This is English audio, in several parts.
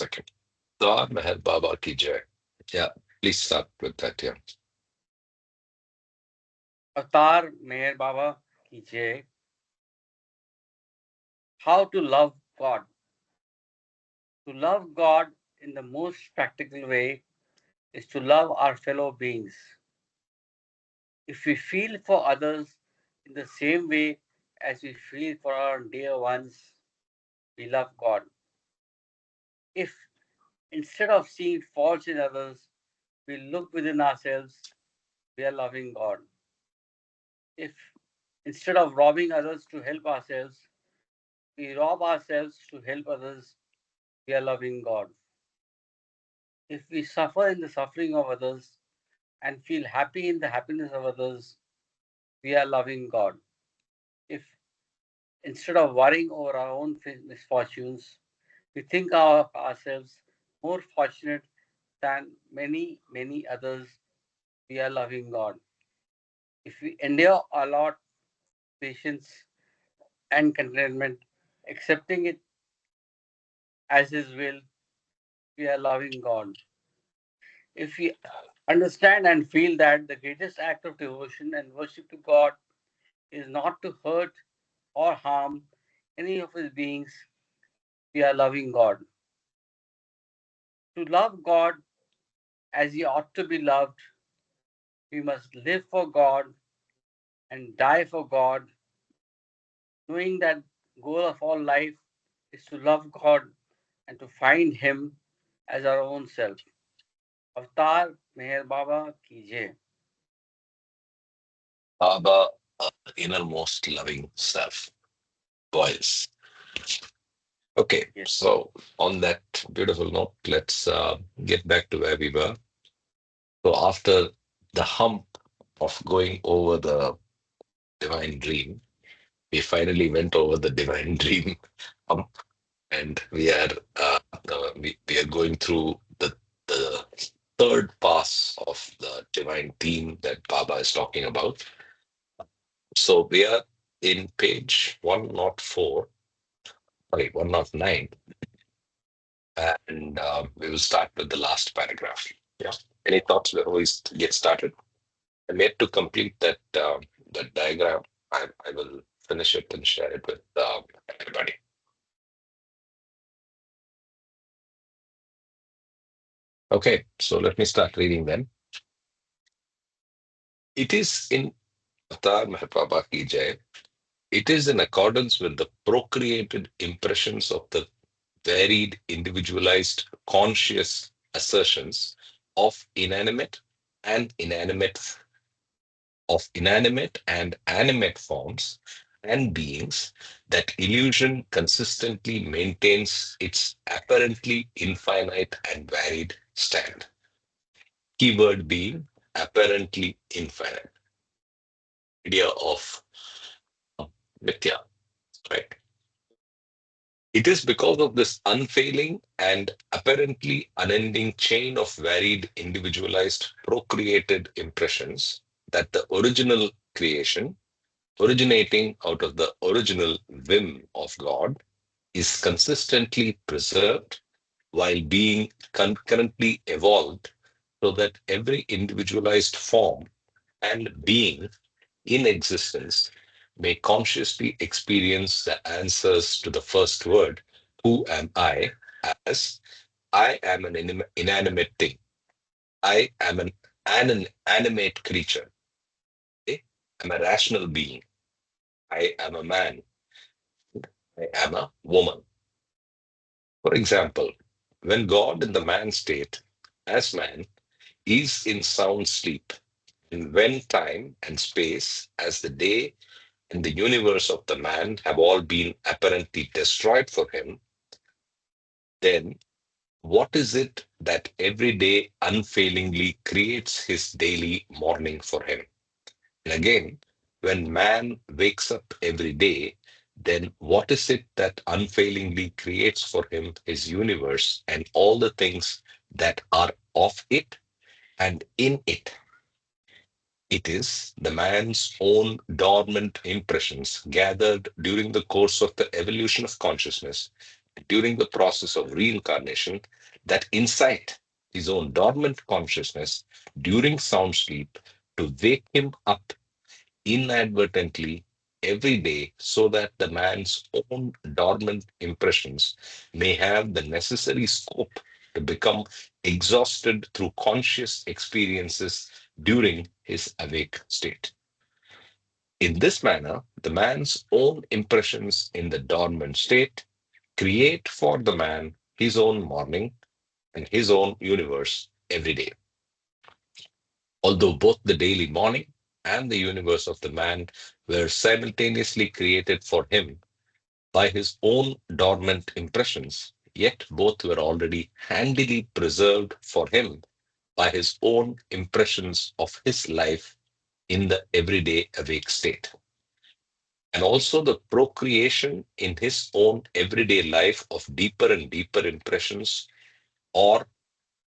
second. Avatara Meher Baba ki jai. Yeah, please start with that. Yeah. Avatar Meher Baba ki jai. How to love God. To love God in the most practical way is to love our fellow beings. If we feel for others in the same way as we feel for our dear ones, we love God. If instead of seeing faults in others, we look within ourselves, we are loving God. If instead of robbing others to help ourselves, we rob ourselves to help others, we are loving God. If we suffer in the suffering of others and feel happy in the happiness of others, we are loving God. If instead of worrying over our own misfortunes, we think of ourselves more fortunate than many, many others, we are loving God. If we endure a lot, patience and contentment, accepting it as His will, we are loving God. If we understand and feel that the greatest act of devotion and worship to God is not to hurt or harm any of His beings, we are loving God. To love God as He ought to be loved, we must live for God and die for God, knowing that goal of all life is to love God and to find Him as our own self. Avatar Meher Baba ki jai. Baba, innermost loving self, voice. Okay, Yes. so on that beautiful note, let's get back to where we were. So after the hump of going over the divine dream, we finally went over the divine dream hump, and we are going through the third pass of the divine theme that Baba is talking about. So we are in page 104, sorry, 109, and we will start with the last paragraph. Yeah. Any thoughts before we get started? I'm yet to complete that diagram. I will finish it and share it with everybody. Okay, so let me start reading then. It is in Avatar Mahapapa Ki Jai. It is in accordance with the procreated impressions of the varied, individualized, conscious assertions of and inanimate and animate forms and beings that illusion consistently maintains its apparently infinite and varied stand. Keyword being apparently infinite. Idea of mithya, right? It is because of this unfailing and apparently unending chain of varied, individualized, procreated impressions that the original creation, originating out of the original whim of God, is consistently preserved while being concurrently evolved so that every individualized form and being in existence may consciously experience the answers to the first word, who am I, as I am an inanimate thing. I am an animate creature. I am a rational being. I am a man. I am a woman. For example, when God in the man state, as man, is in sound sleep, and when time and space, as the day and the universe of the man have all been apparently destroyed for him, then what is it that every day unfailingly creates his daily morning for him? And again, when man wakes up every day, then what is it that unfailingly creates for him his universe and all the things that are of it and in it? It is the man's own dormant impressions gathered during the course of the evolution of consciousness during the process of reincarnation that incite his own dormant consciousness during sound sleep to wake him up inadvertently every day so that the man's own dormant impressions may have the necessary scope to become exhausted through conscious experiences during his awake state. In this manner, the man's own impressions in the dormant state create for the man his own morning and his own universe every day. Although both the daily morning and the universe of the man were simultaneously created for him by his own dormant impressions, yet both were already handily preserved for him by his own impressions of his life in the everyday awake state. And also the procreation in his own everyday life of deeper and deeper impressions or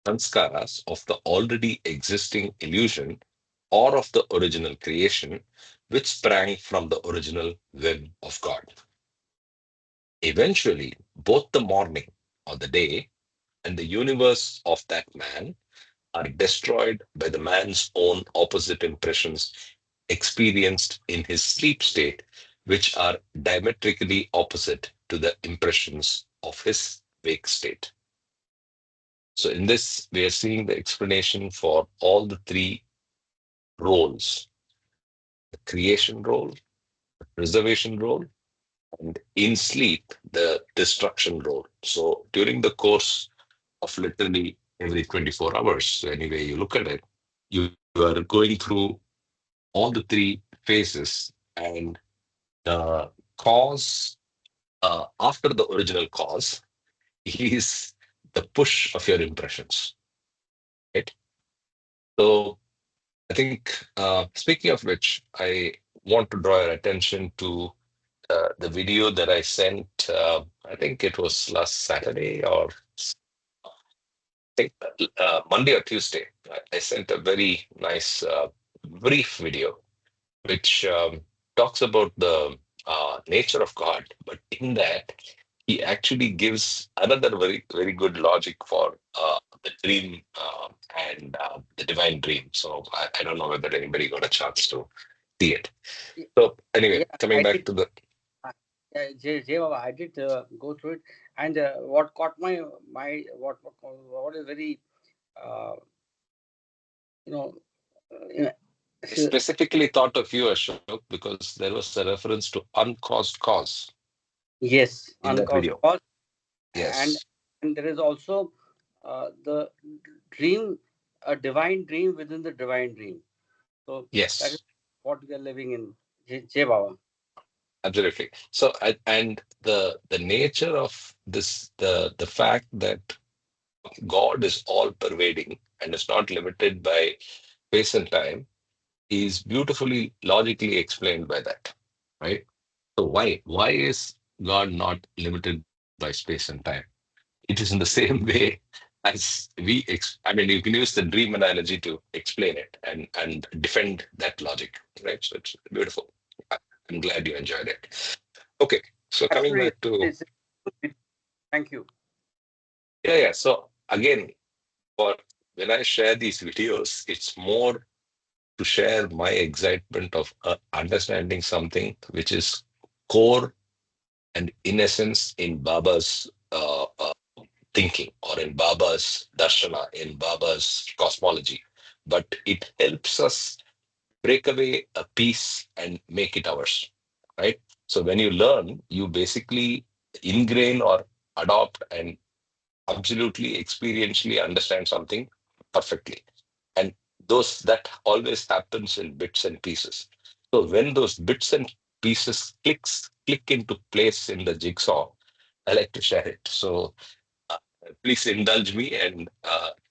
sanskaras of the already existing illusion or of the original creation, which sprang from the original whim of God. Eventually, both the morning or the day and the universe of that man are destroyed by the man's own opposite impressions experienced in his sleep state, which are diametrically opposite to the impressions of his wake state. So, in this, we are seeing the explanation for all the three roles: the creation role, the preservation role, and in sleep, the destruction role. So, during the course of literally every 24 hours, any way you look at it, you are going through all the three phases, and the cause after the original cause is the push of your impressions, right? So I think, speaking of which, I want to draw your attention to the video that I sent. I think it was last Saturday, or I think Monday or Tuesday. I sent a very nice brief video which talks about the nature of God, but in that he actually gives another very good logic for the dream and the divine dream. So I don't know whether anybody got a chance to see it. Y- So anyway, Yeah, coming I back did. to the Jay Baba, I did go through it, and what caught what is very uh, you know you know, I s- specifically thought of you, Ashok, because there was a reference to uncaused cause yes, in that uncaused video. cause, and Yes, there is also the dream, a divine dream within the divine dream. So that is yes. what we are living in, Jay Baba. Absolutely. So, and the nature of this, the fact that God is all pervading and is not limited by space and time is beautifully logically explained by that, right? So why is God not limited by space and time? It is in the same way as I mean, you can use the dream analogy to explain it and defend that logic, right? So it's beautiful. I- I'm glad you enjoyed it. Okay, so coming Absolutely, back to, thank you. yeah. So again, for when I share these videos, it's more to share my excitement of understanding something which is core and in essence in Baba's thinking or in Baba's darshana, in Baba's cosmology. But it helps us break away a piece and make it ours, right? So when you learn, you basically ingrain or adopt and absolutely experientially understand something perfectly. And those that always happens in bits and pieces. So when those bits and pieces click into place in the jigsaw, I like to share it. So uh, please indulge me, and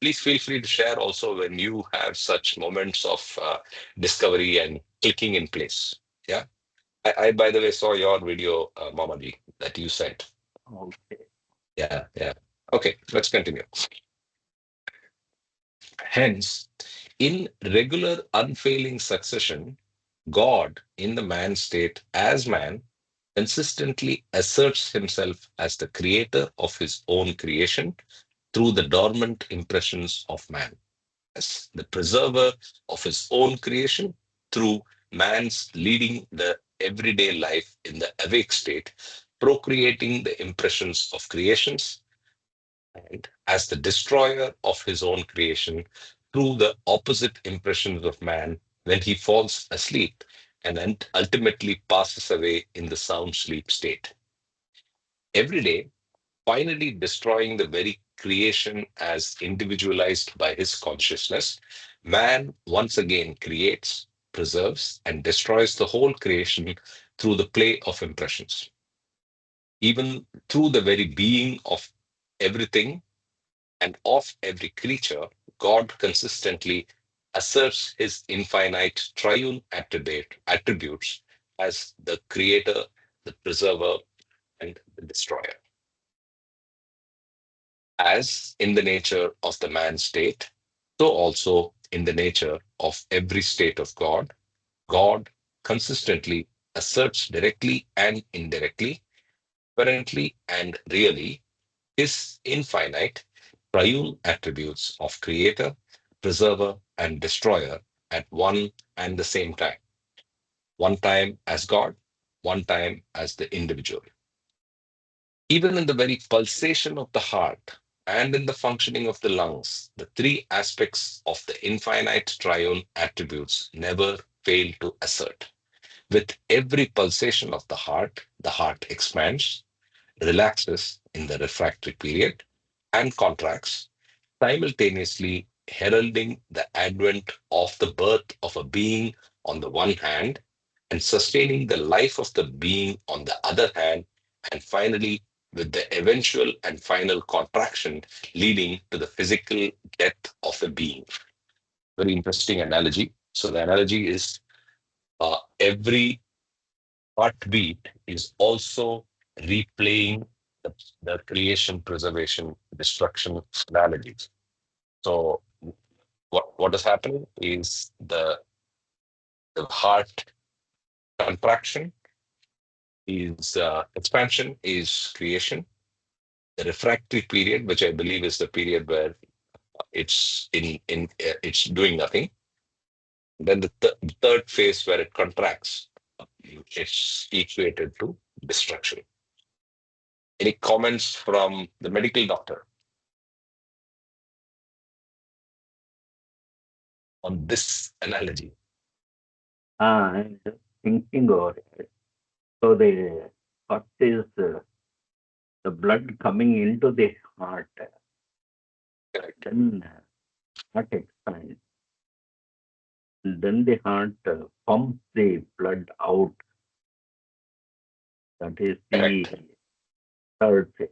please feel free to share also when you have such moments of discovery and clicking in place. Yeah. I by the way saw your video, Mamaji, that you sent. Okay. Yeah, yeah. Okay, let's continue. Hence, in regular unfailing succession, God in the man state as man consistently asserts himself as the creator of his own creation through the dormant impressions of man, as the preserver of his own creation through man's leading the everyday life in the awake state, procreating the impressions of creations, and as the destroyer of his own creation through the opposite impressions of man when he falls asleep and then ultimately passes away in the sound sleep state. Every day, finally destroying the very creation as individualized by his consciousness, man once again creates, preserves, and destroys the whole creation through the play of impressions. Even through the very being of everything and of every creature, God consistently asserts his infinite triune attributes as the creator, the preserver, and the destroyer. As in the nature of the man state, so also in the nature of every state of God, God consistently asserts directly and indirectly, apparently and really, his infinite triune attributes of creator, preserver, and destroyer at one and the same time. One time as God, one time as the individual. Even in the very pulsation of the heart and in the functioning of the lungs, the three aspects of the infinite triune attributes never fail to assert. With every pulsation of the heart expands, relaxes in the refractory period, and contracts, simultaneously heralding the advent of the birth of a being on the one hand, and sustaining the life of the being on the other hand, and finally, with the eventual and final contraction leading to the physical death of a being. Very interesting analogy. So, the analogy is every heartbeat is also replaying the creation, preservation, destruction analogies. So what is happening is the heart contraction is expansion is creation. The refractory period, which I believe is the period where it's doing nothing. Then the third phase where it contracts, it's equated to destruction. Any comments from the medical doctor on this analogy? I'm just thinking about it. So the what is the blood coming into the heart, Correct. then heart expands, then the heart pumps the blood out. That is the Correct. third phase.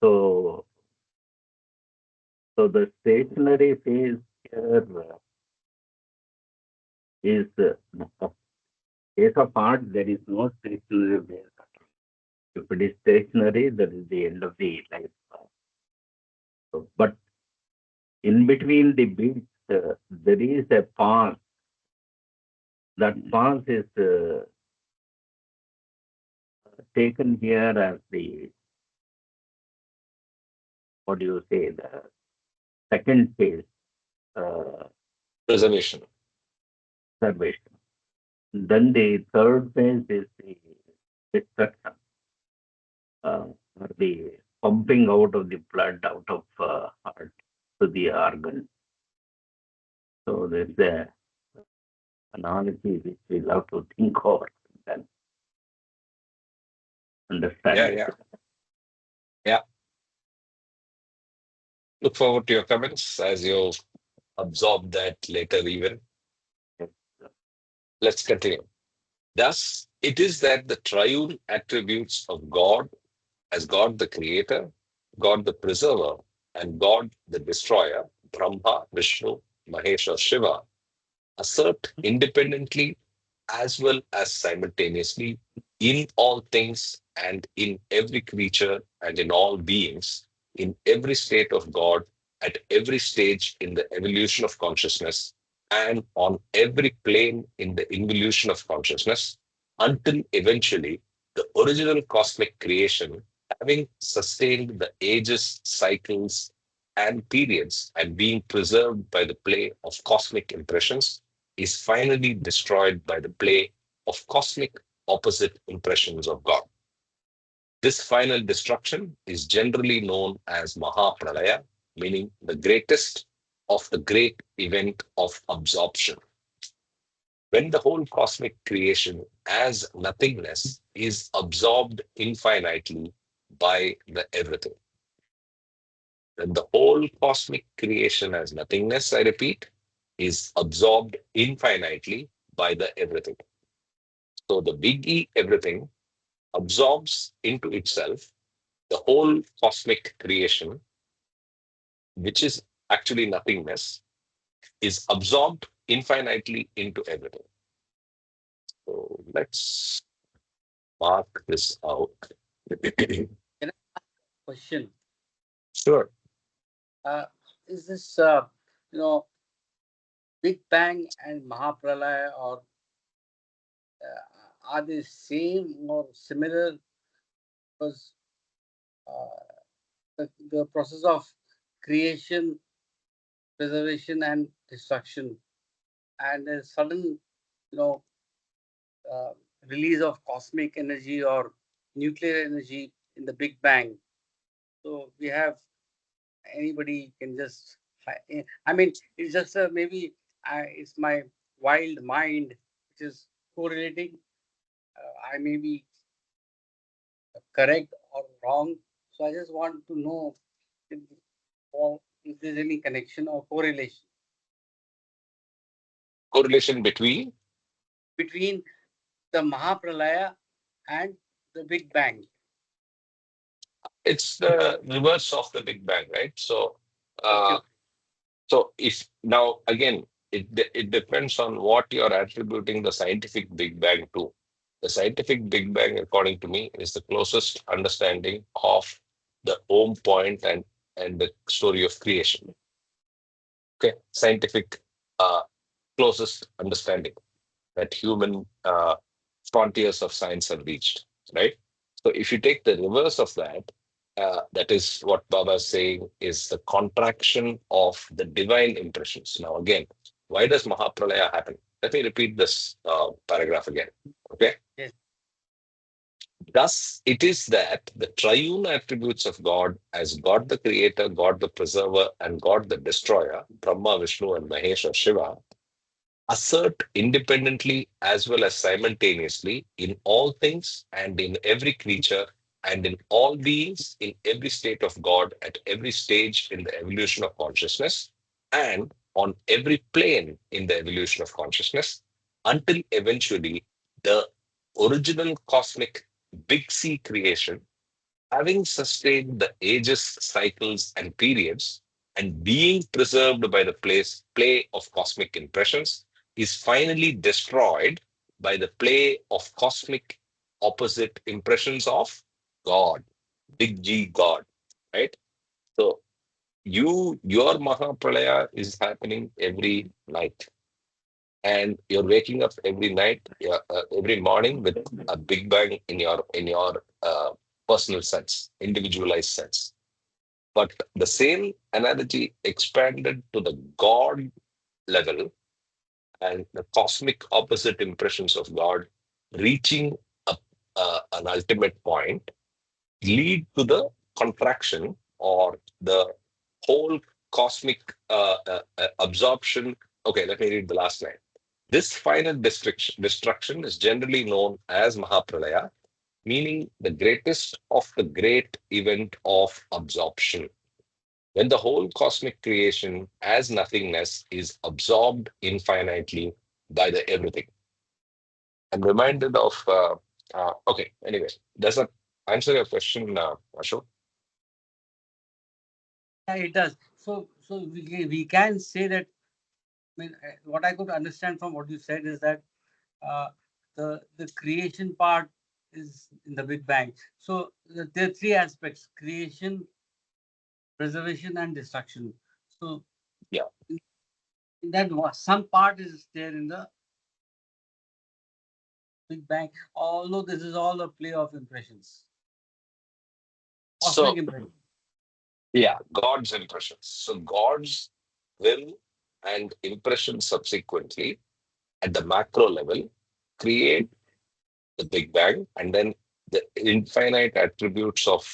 So, so the stationary phase here is case of heart. There is no stationary phase. If it is stationary, that is the end of the life. So, but in between the beats, there is a pause. That pause is taken here as the, what do you say, the second phase, uh, Preservation. observation. Then the third phase is the destruction, or the pumping out of the blood out of heart to the organ. So there's a analogy which we'll have to think over and Yeah, understand it. yeah, yeah. Look forward to your comments as you absorb that later even. Let's continue. Thus, it is that the triune attributes of God as God the creator, God the preserver, and God the destroyer, Brahma, Vishnu, Mahesha, Shiva, assert independently as well as simultaneously in all things and in every creature and in all beings, in every state of God, at every stage in the evolution of consciousness, and on every plane in the involution of consciousness, until eventually the original cosmic creation, having sustained the ages, cycles, and periods, and being preserved by the play of cosmic impressions, is finally destroyed by the play of cosmic opposite impressions of God. This final destruction is generally known as Mahapralaya, meaning the greatest of the great event of absorption. When the whole cosmic creation as nothingness is absorbed infinitely by the everything. When the whole cosmic creation as nothingness, I repeat, is absorbed infinitely by the everything. So the big E everything absorbs into itself the whole cosmic creation, which is actually nothingness, is absorbed infinitely into everything. So let's mark this out. Can I question? Sure. Uh, is this you know Big Bang and Mahapralaya, or are they same or similar? Because the process of creation, preservation, and destruction, and a sudden, you know, uh, release of cosmic energy or nuclear energy in the Big Bang. So we have anybody can just. I mean, it's just maybe it's my wild mind which is correlating. I may be correct or wrong. So I just want to know if, or if there's any connection or correlation Correlation between between the Mahapralaya and the Big Bang. it's the reverse of the Big Bang, right? So, Okay, uh, okay. so if now again, it depends on what you're attributing the scientific Big Bang to. The scientific Big Bang, according to me, is the closest understanding of the Ohm point and the story of creation. Okay, scientific uh, closest understanding that human frontiers of science have reached, right? So if you take the reverse of that, that is what Baba is saying is the contraction of the divine impressions. Now, again, why does Mahapralaya happen? Let me repeat this paragraph again. Okay. Yes, Thus, it is that the triune attributes of God as God the creator, God the preserver, and God the destroyer, Brahma, Vishnu, and Mahesh or Shiva, assert independently as well as simultaneously in all things and in every creature and in all beings in every state of God at every stage in the evolution of consciousness and on every plane in the evolution of consciousness until eventually the original cosmic big C creation, having sustained the ages, cycles, and periods, and being preserved by the play of cosmic impressions, is finally destroyed by the play of cosmic opposite impressions of God, big G God, right? So your Mahapralaya is happening every night, and you're waking up every night, every morning with a big bang in your personal sense, individualized sense. But the same analogy expanded to the God level and the cosmic opposite impressions of God reaching an ultimate point lead to the contraction or the whole cosmic absorption. Okay, let me read the last line. This final destruction is generally known as Mahapralaya, meaning the greatest of the great event of absorption. When the whole cosmic creation as nothingness is absorbed infinitely by the everything. I'm reminded of, okay, anyway, does that answer your question, Ashok? yeah, it does. So we can say that. I mean, what I could understand from what you said is that uh, the creation part is in the Big Bang. So there are three aspects: creation, preservation, and destruction. So Yeah. in that some part is there in the Big Bang. Although this is all a play of impressions, cosmic So, impressions. yeah, God's impressions. So, God's will and impression subsequently at the macro level create the Big Bang, and then the infinite attributes of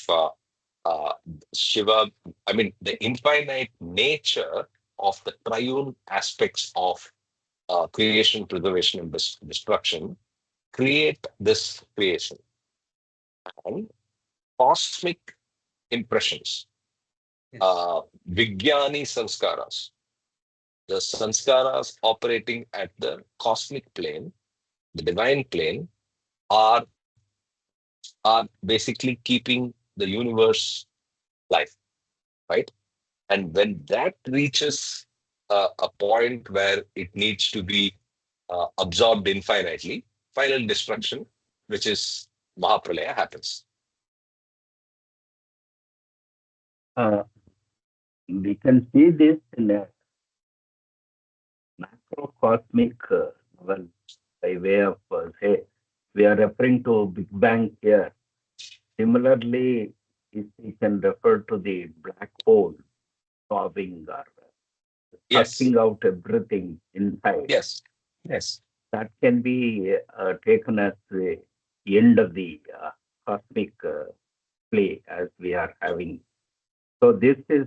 uh, Shiva, I mean, the infinite nature of the triune aspects of creation, preservation, and destruction create this creation. And cosmic impressions, Yes. Vigyani sanskaras, the sanskaras operating at the cosmic plane, the divine plane, are are basically keeping the universe life, right? And when that reaches a point where it needs to be absorbed infinitely, final destruction, which is Mahapralaya, happens. Uh, we can see this in a macrocosmic level by way of, say, we are referring to Big Bang here. Similarly, if we can refer to the black hole solving or Yes, sucking out everything inside, yes, yes, that can be taken as the end of the cosmic play as we are having. So this is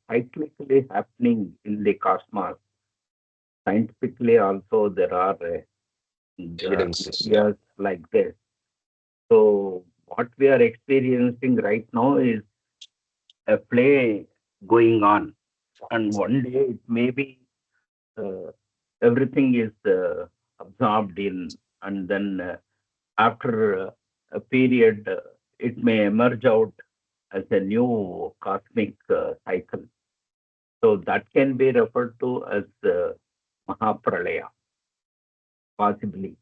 cyclically happening in the cosmos. Scientifically also there are evidences. Yeah. areas like this. So what we are experiencing right now is a play going on, and one day it may be uh, everything is absorbed in, and then after a period, it may emerge out as a new cosmic cycle. So that can be referred to as Mahapralaya, possibly.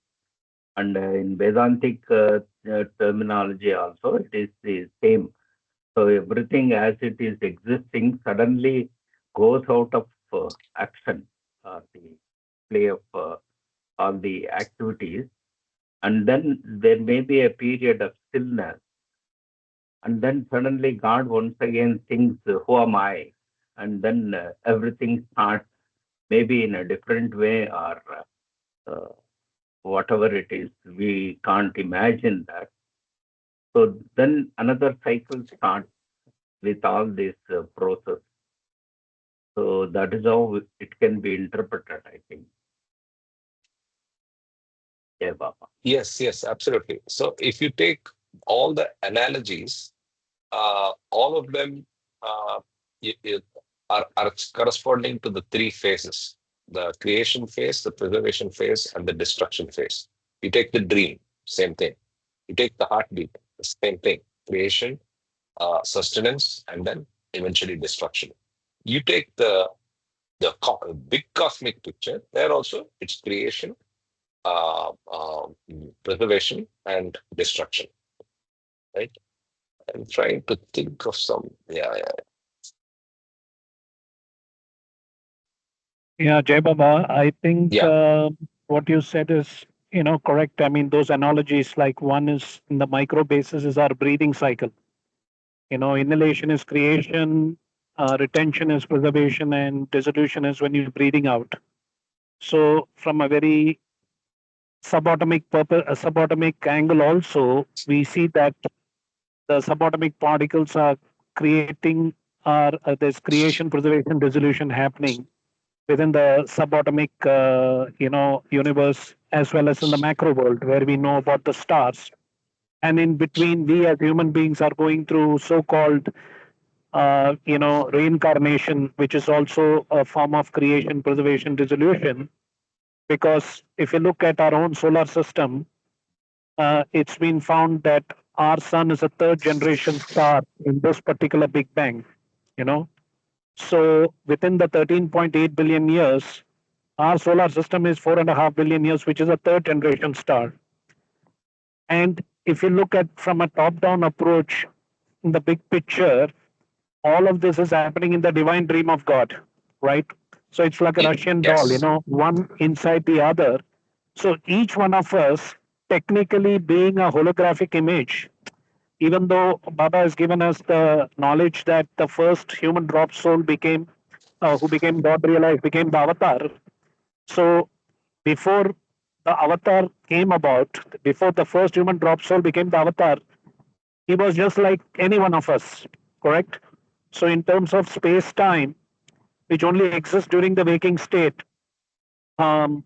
And in Vedantic terminology also, it is the same. So everything as it is existing suddenly goes out of action, the play of all the activities, and then there may be a period of stillness, and then suddenly God once again thinks, "Who am I?" And then everything starts maybe in a different way or uh, whatever it is. We can't imagine that. So then another cycle starts with all this process. So that is how it can be interpreted, I think. Yeah, Baba. Yes, yes, absolutely. So if you take all the analogies, all of them uh, are corresponding to the three phases: the creation phase, the preservation phase, and the destruction phase. You take the dream, same thing. You take the heartbeat, the same thing: creation, sustenance, and then eventually destruction. You take the big cosmic picture. There also, it's creation, preservation, and destruction. Right? I'm trying to think of some. Yeah, yeah, Yeah, Jai Baba, I think yeah. what you said is, correct. I mean, those analogies, like one is in the micro basis is our breathing cycle. Inhalation is creation, retention is preservation, and dissolution is when you're breathing out. So, from a very subatomic angle, also we see that the subatomic particles are creating, there's creation, preservation, dissolution happening within the subatomic, universe, as well as in the macro world where we know about the stars. And in between, we as human beings are going through so-called, reincarnation, which is also a form of creation, preservation, dissolution. Because if you look at our own solar system, it's been found that our sun is a third generation star in this particular Big Bang. You know, so within the 13.8 billion years, our solar system is 4.5 billion years, which is a third generation star. And if you look at from a top down approach in the big picture, all of this is happening in the divine dream of God, right? So it's like a Russian doll, Yes. one inside the other. So each one of us technically being a holographic image, even though Baba has given us the knowledge that the first human drop soul became, who became God realized, became the avatar. So before the avatar came about, before the first human drop soul became the avatar, he was just like any one of us, correct? So in terms of space time, which only exists during the waking state, um,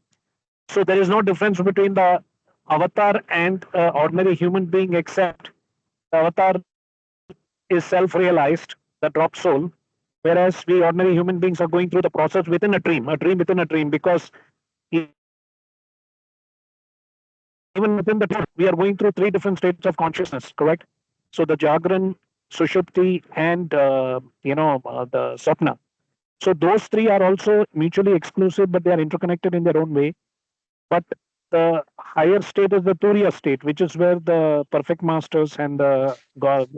so there is no difference between the avatar and ordinary human being, except the avatar is self-realized, the drop soul, whereas we ordinary human beings are going through the process within a dream within a dream, because even within the dream, we are going through three different states of consciousness, correct? So the Jagran, Sushupti, and the Sapna. So those three are also mutually exclusive, but they are interconnected in their own way. But the higher state is the Turiya state, which is where the perfect masters and the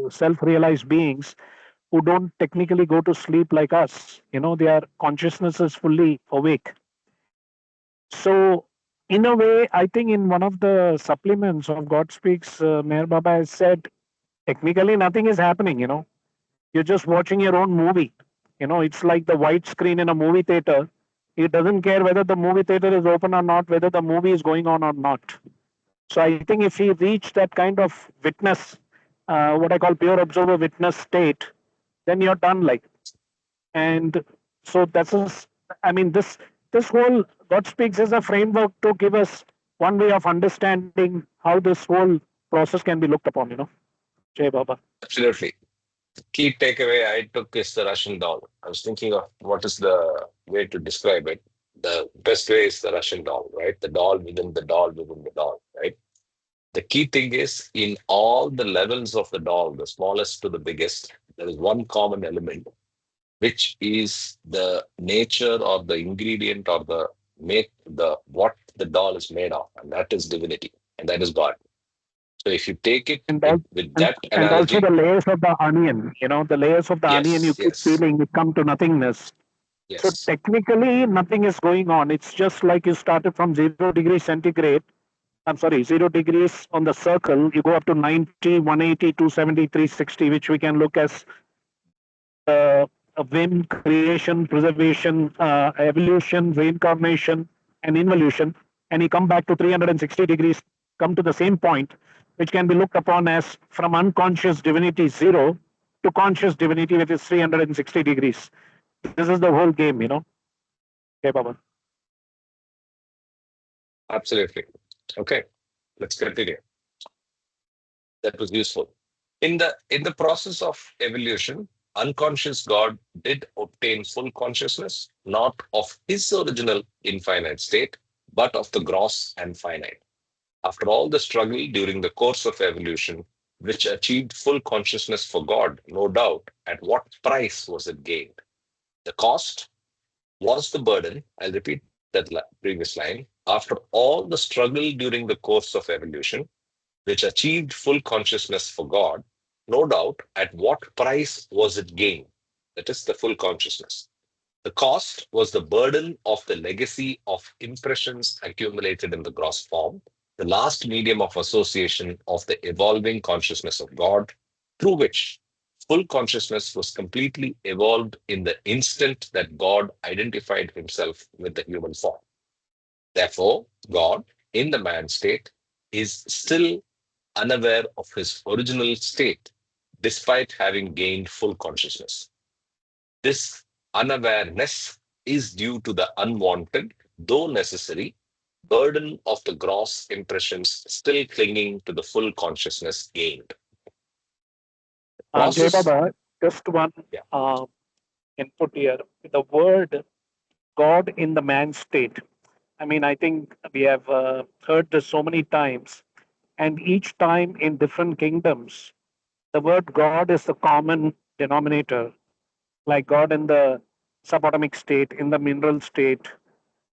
self-realized beings who don't technically go to sleep like us, their consciousness is fully awake. So, in a way, I think in one of the supplements of God Speaks, Meher Baba has said, technically nothing is happening. You're just watching your own movie. It's like the white screen in a movie theater. It doesn't care whether the movie theater is open or not, whether the movie is going on or not. So I think if we reach that kind of witness, what I call pure observer witness state, then you're done. And so I mean, this whole God Speaks is a framework to give us one way of understanding how this whole process can be looked upon. Jai Baba. Absolutely. Key takeaway I took is the Russian doll. I was thinking of what is the way to describe it. The best way is the Russian doll, right? The doll within the doll within the doll, right? The key thing is in all the levels of the doll, the smallest to the biggest, there is one common element, which is the nature or the ingredient or the make the what the doll is made of, and that is divinity, and that is God. So if you take it And, with that and also analogy, the layers of the onion, the layers of the onion you yes, keep yes, peeling, you come to nothingness. So yes, technically, nothing is going on. It's just like you started from 0 degrees centigrade. I'm sorry, 0 degrees on the circle. You go up to 90, 180, 270, 360, which we can look as whim, creation, preservation, evolution, reincarnation, and involution. And you come back to 360 degrees, come to the same point, which can be looked upon as from unconscious divinity 0 to conscious divinity, which is 360 degrees. This is the whole game. Okay, Baba. absolutely. Okay, let's continue. That was useful. In the process of evolution, unconscious God did obtain full consciousness, not of his original infinite state, but of the gross and finite. After all the struggle during the course of evolution, which achieved full consciousness for God, no doubt, at what price was it gained? The cost was the burden. I'll repeat that previous line. After all the struggle during the course of evolution, which achieved full consciousness for God, no doubt, at what price was it gained? That is the full consciousness. The cost was the burden of the legacy of impressions accumulated in the gross form, the last medium of association of the evolving consciousness of God, through which full consciousness was completely evolved in the instant that God identified himself with the human form. Therefore, God, in the man state, is still unaware of his original state, despite having gained full consciousness. This unawareness is due to the unwanted, though necessary, burden of the gross impressions still clinging to the full consciousness gained. Jai Process, Baba, just one yeah, uh, input here. The word God in the man state. I mean, I think we have heard this so many times, and each time in different kingdoms, the word God is the common denominator, like God in the subatomic state, in the mineral state,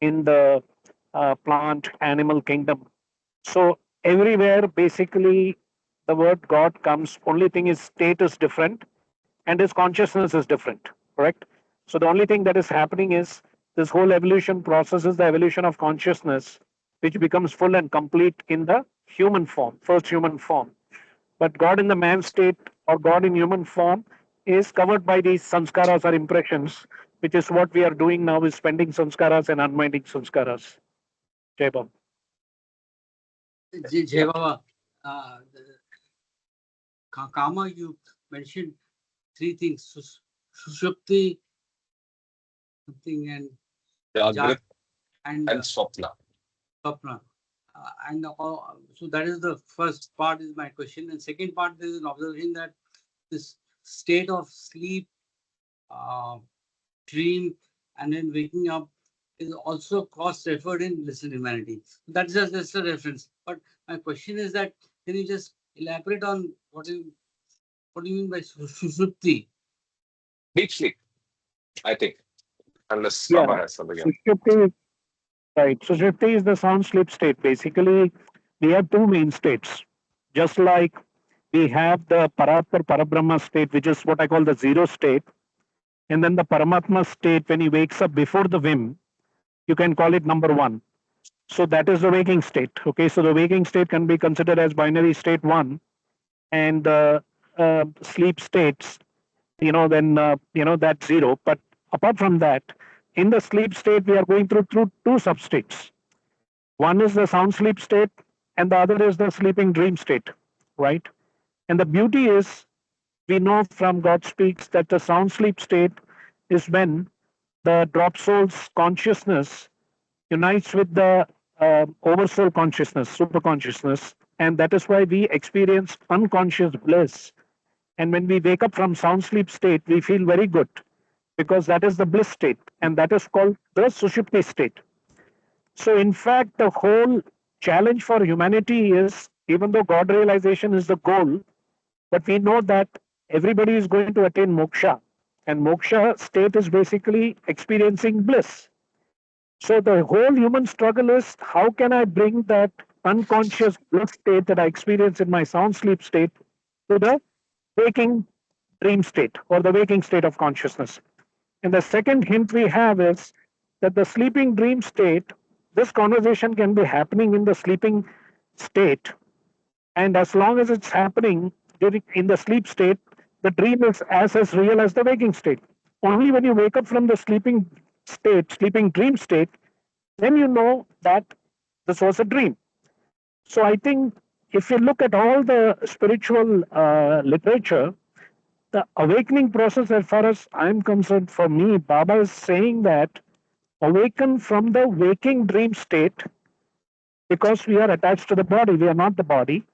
in the plant animal kingdom. So everywhere, basically, the word God comes. Only thing is, state is different, and his consciousness is different. Correct. So the only thing that is happening is this whole evolution process is the evolution of consciousness, which becomes full and complete in the human form, first human form. But God in the man state or God in human form is covered by these sanskaras or impressions, which is what we are doing now is spending sanskaras and unwinding sanskaras. Jai Baba. Jai Baba, Kama, you mentioned three things: Sushupti, something, and Jagrat and and Swapna. Swapna. So that is the first part is my question. And second part, there is an observation that this state of sleep, uh, dream, and then waking up is also cross-referred in Listen Humanity. That's just a reference. But my question is that can you just elaborate on what do you mean by Sushupti? Deep sleep, I think, unless Yeah. Baba has something else. Sushupti, right. Sushupti is the sound sleep state. Basically, we have two main states. Just like we have the Paratmar Parabrahma state, which is what I call the zero state, and then the Paramatma state when he wakes up before the whim, you can call it number one. So that is the waking state. Okay, so the waking state can be considered as binary state one, and the sleep states, then that's zero. But apart from that, in the sleep state, we are going through two substates. One is the sound sleep state, and the other is the sleeping dream state, right? And the beauty is, we know from God Speaks that the sound sleep state is when the drop soul's consciousness unites with the oversoul consciousness, super consciousness, and that is why we experience unconscious bliss. And when we wake up from sound sleep state, we feel very good because that is the bliss state, and that is called the Sushupti state. So, in fact, the whole challenge for humanity is even though God realization is the goal, but we know that everybody is going to attain moksha, and moksha state is basically experiencing bliss. So the whole human struggle is how can I bring that unconscious bliss state that I experience in my sound sleep state to the waking dream state or the waking state of consciousness. And the second hint we have is that the sleeping dream state, this conversation can be happening in the sleeping state. And as long as it's happening during in the sleep state, the dream is as real as the waking state. Only when you wake up from the sleeping state, sleeping dream state, then you know that this was a dream. So I think if you look at all the spiritual literature, the awakening process, as far as I'm concerned, for me, Baba is saying that awaken from the waking dream state because we are attached to the body, we are not the body.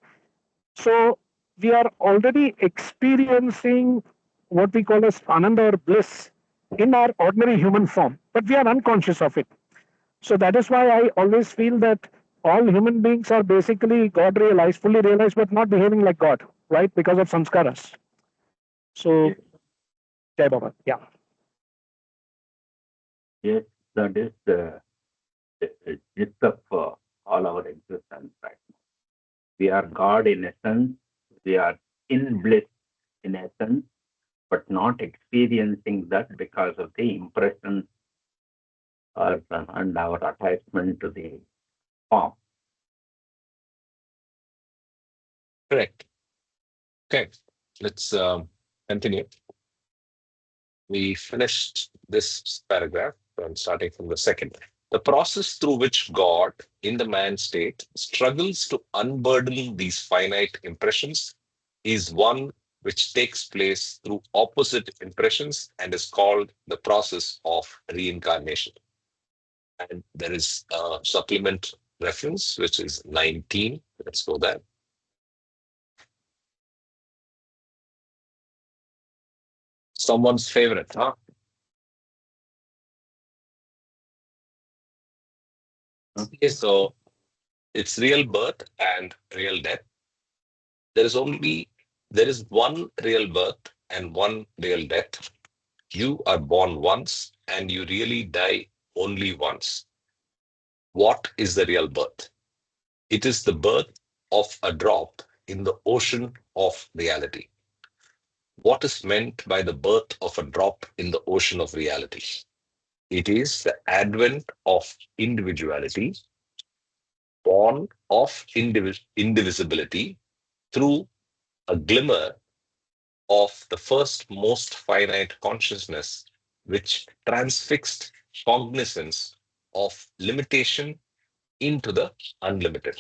So we are already experiencing what we call as ananda or bliss in our ordinary human form, but we are unconscious of it. So that is why I always feel that all human beings are basically God realized, fully realized, but not behaving like God, right? Because of sanskaras. So, Jai Baba, yeah. Yes, that is the gist of all our existence right now. We are God in essence, we are in bliss in essence, but not experiencing that because of the impression and our attachment to the form. Correct. Okay, let's continue. We finished this paragraph. So I'm starting from the second. The process through which God, in the man state, struggles to unburden these finite impressions is one which takes place through opposite impressions and is called the process of reincarnation. And there is a supplement reference, which is 19. Let's go there. Someone's favorite, huh? Yes. So it's real birth and real death. There is one real birth and one real death. You are born once and you really die only once. What is the real birth? It is the birth of a drop in the ocean of reality. What is meant by the birth of a drop in the ocean of reality? It is the advent of individuality born of indivisibility through a glimmer of the first most finite consciousness, which transfixed cognizance of limitation into the unlimited.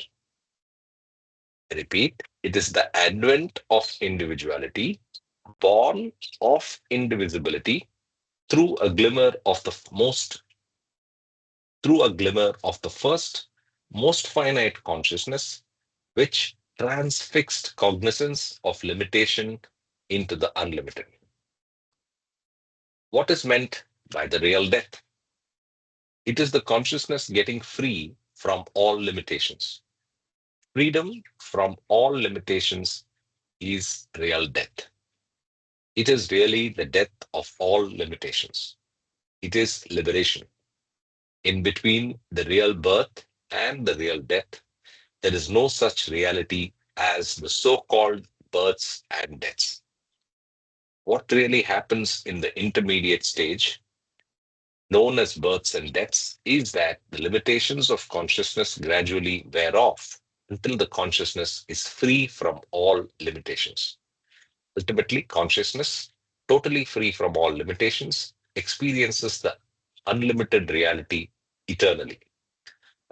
I repeat, it is the advent of individuality, born of indivisibility through a glimmer of the most through a glimmer of the first most finite consciousness, which transfixed cognizance of limitation into the unlimited. What is meant by the real death? It is the consciousness getting free from all limitations. Freedom from all limitations is real death. It is really the death of all limitations. It is liberation. In between the real birth and the real death, there is no such reality as the so-called births and deaths. What really happens in the intermediate stage, known as births and deaths, is that the limitations of consciousness gradually wear off until the consciousness is free from all limitations. Ultimately, consciousness, totally free from all limitations, experiences the unlimited reality eternally.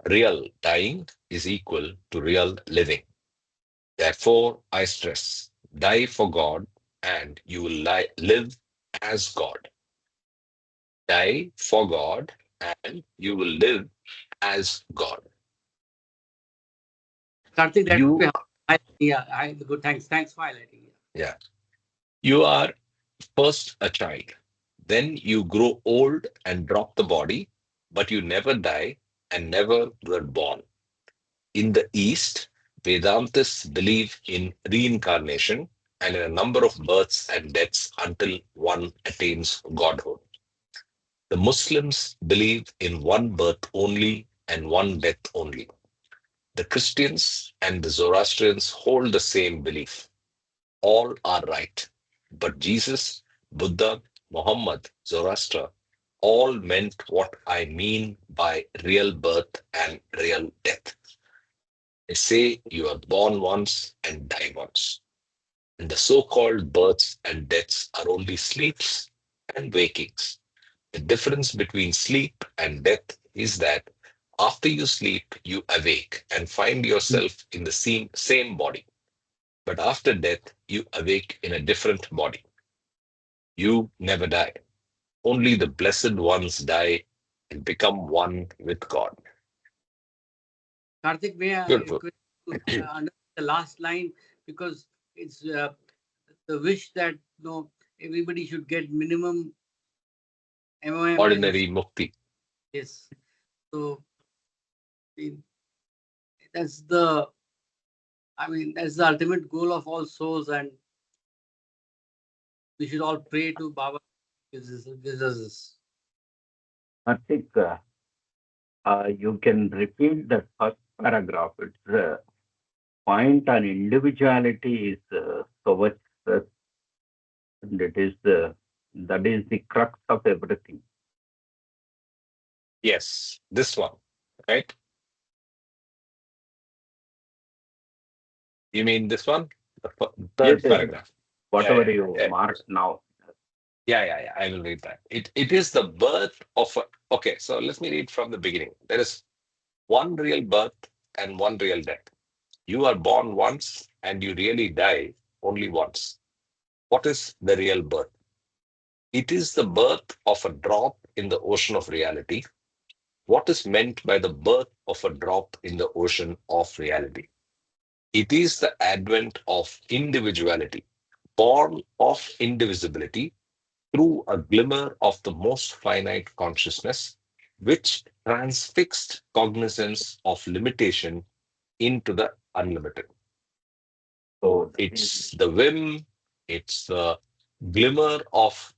Real dying is equal to real living. Therefore, I stress, die for God and you will live as God. Die for God and you will live as God. Karthik, that would be You, yeah. Good. Thanks for highlighting. Yeah. yeah, you are first a child, then you grow old and drop the body, but you never die and never were born. In the East, Vedantists believe in reincarnation and in a number of births and deaths until one attains godhood. The Muslims believe in one birth only and one death only. The Christians and the Zoroastrians hold the same belief. All are right. But Jesus, Buddha, Muhammad, Zoroaster all meant what I mean by real birth and real death. They say you are born once and die once. And the so called births and deaths are only sleeps and wakings. The difference between sleep and death is that after you sleep, you awake and find yourself in the same body. But after death, you awake in a different body. You never die. Only the blessed ones die and become one with God. Karthik, may I Beautiful. request you to understand the last line, because it's the wish that everybody should get minimum MOM is. Ordinary mukti. Yes. So I- that's the that's the ultimate goal of all souls, and we should all pray to Baba gives us this. I think you can repeat that first paragraph. It's point on individuality is so much stress, and it is that is the crux of everything. Yes, this one, right? You mean this one? The Yes, third yes. paragraph. Yeah, Whatever yeah, you yeah, mark now. yeah. I will read that. It is the birth of a. Okay, so let me read from the beginning. There is one real birth and one real death. You are born once and you really die only once. What is the real birth? It is the birth of a drop in the ocean of reality. What is meant by the birth of a drop in the ocean of reality? It is the advent of individuality, born of indivisibility through a glimmer of the most finite consciousness, which transfixed cognizance of limitation into the unlimited. So So that is it's the whim, it's the glimmer of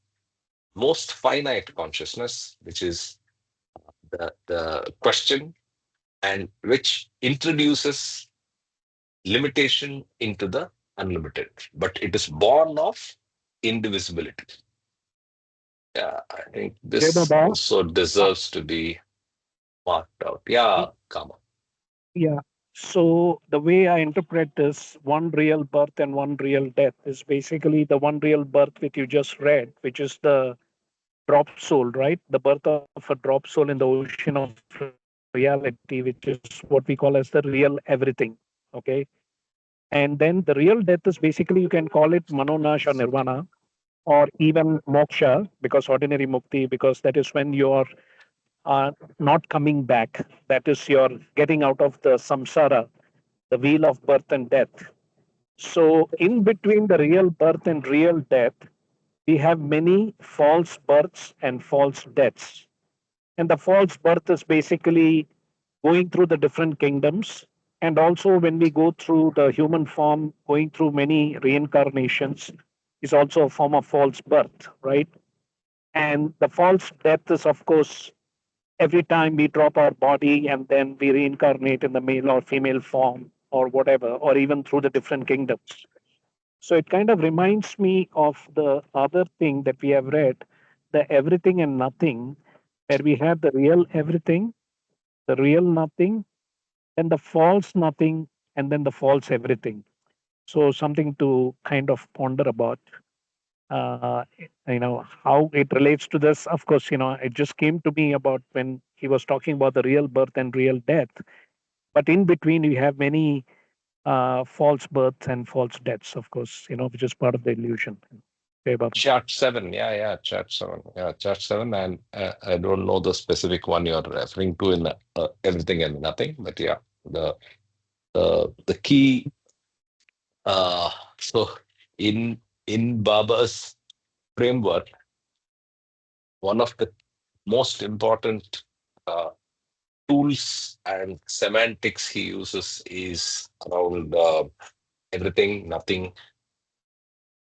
most finite consciousness, which is the question, and which introduces limitation into the unlimited. But it is born of indivisibility. Yeah, I think Jai this Baba. also deserves to be marked out. Yeah, Kama. Yeah. So the way I interpret this one real birth and one real death is basically the one real birth which you just read, which is the drop soul, right? The birth of a drop soul in the ocean of reality, which is what we call as the real everything. Okay. And then the real death is basically you can call it Manonash or Nirvana or even Moksha, because ordinary Mukti, because that is when you're not coming back. That is your getting out of the samsara, the wheel of birth and death. So, in between the real birth and real death, we have many false births and false deaths. And the false birth is basically going through the different kingdoms. And also, when we go through the human form, going through many reincarnations is also a form of false birth, right? And the false death is, of course, every time we drop our body and then we reincarnate in the male or female form or whatever, or even through the different kingdoms. So it kind of reminds me of the other thing that we have read, the everything and nothing, where we have the real everything, the real nothing, then the false nothing, and then the false everything. So something to kind of ponder about. How it relates to this. Of course, it just came to me about when he was talking about the real birth and real death. But in between, we have many false births and false deaths, of course, which is part of the illusion. Okay, Baba. Chart 7, yeah, chart 7. Yeah, chart 7. And I don't know the specific one you're referring to in everything and nothing, but yeah, the key. So in Baba's framework, one of the most important tools and semantics he uses is around everything, nothing,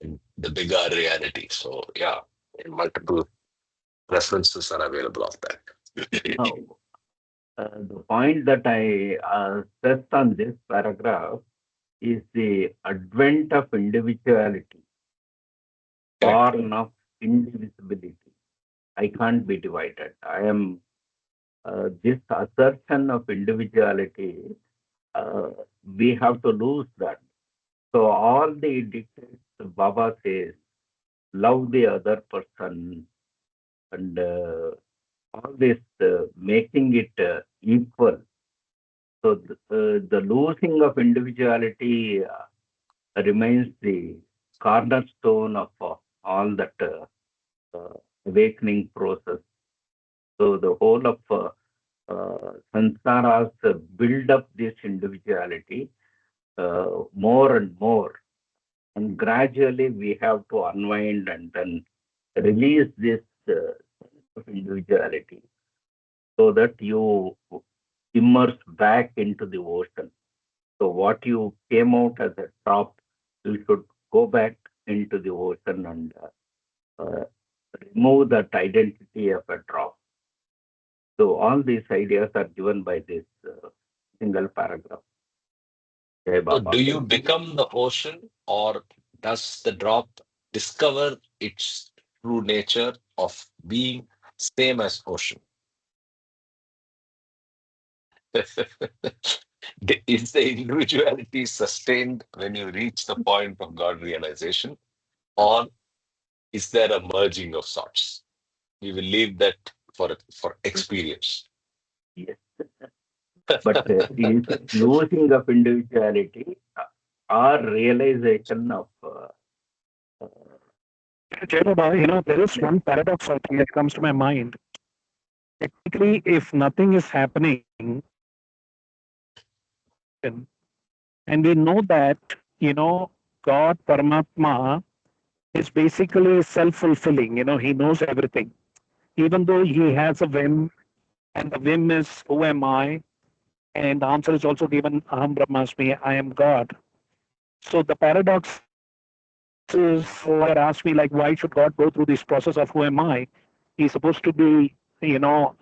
and the bigger reality. So yeah, multiple references are available of that. Now, the point that I stressed on this paragraph is the advent of individuality, Correct. born of indivisibility. I can't be divided. I am this assertion of individuality. Uh, we have to lose that. So all the dictates Baba says, love the other person, and all this making it equal. So the losing of individuality remains the cornerstone of all that uh, awakening process. So the whole of sansaras build up this individuality more and more, and gradually we have to unwind and then release this sense of individuality so that you immerse back into the ocean. So what you came out as a drop, you should go back into the ocean and uh, remove that identity of a drop. So all these ideas are given by this single paragraph. Jai So Baba. do you become the ocean, or does the drop discover its true nature of being same as ocean? Is the individuality sustained when you reach the point of God realization, or is there a merging of sorts? We will leave that for experience. Yes. But is it losing of individuality or realization of Jai Baba, there is one paradox I think that comes to my mind. Technically, if nothing is happening, and we know that, God, Paramatma, is basically self fulfilling. He knows everything. Even though he has a whim, and the whim is, who am I? And the answer is also given, Aham Brahmasmi, I am God. So the paradox is, someone had asked me, like, why should God go through this process of who am I? He's supposed to be, infinite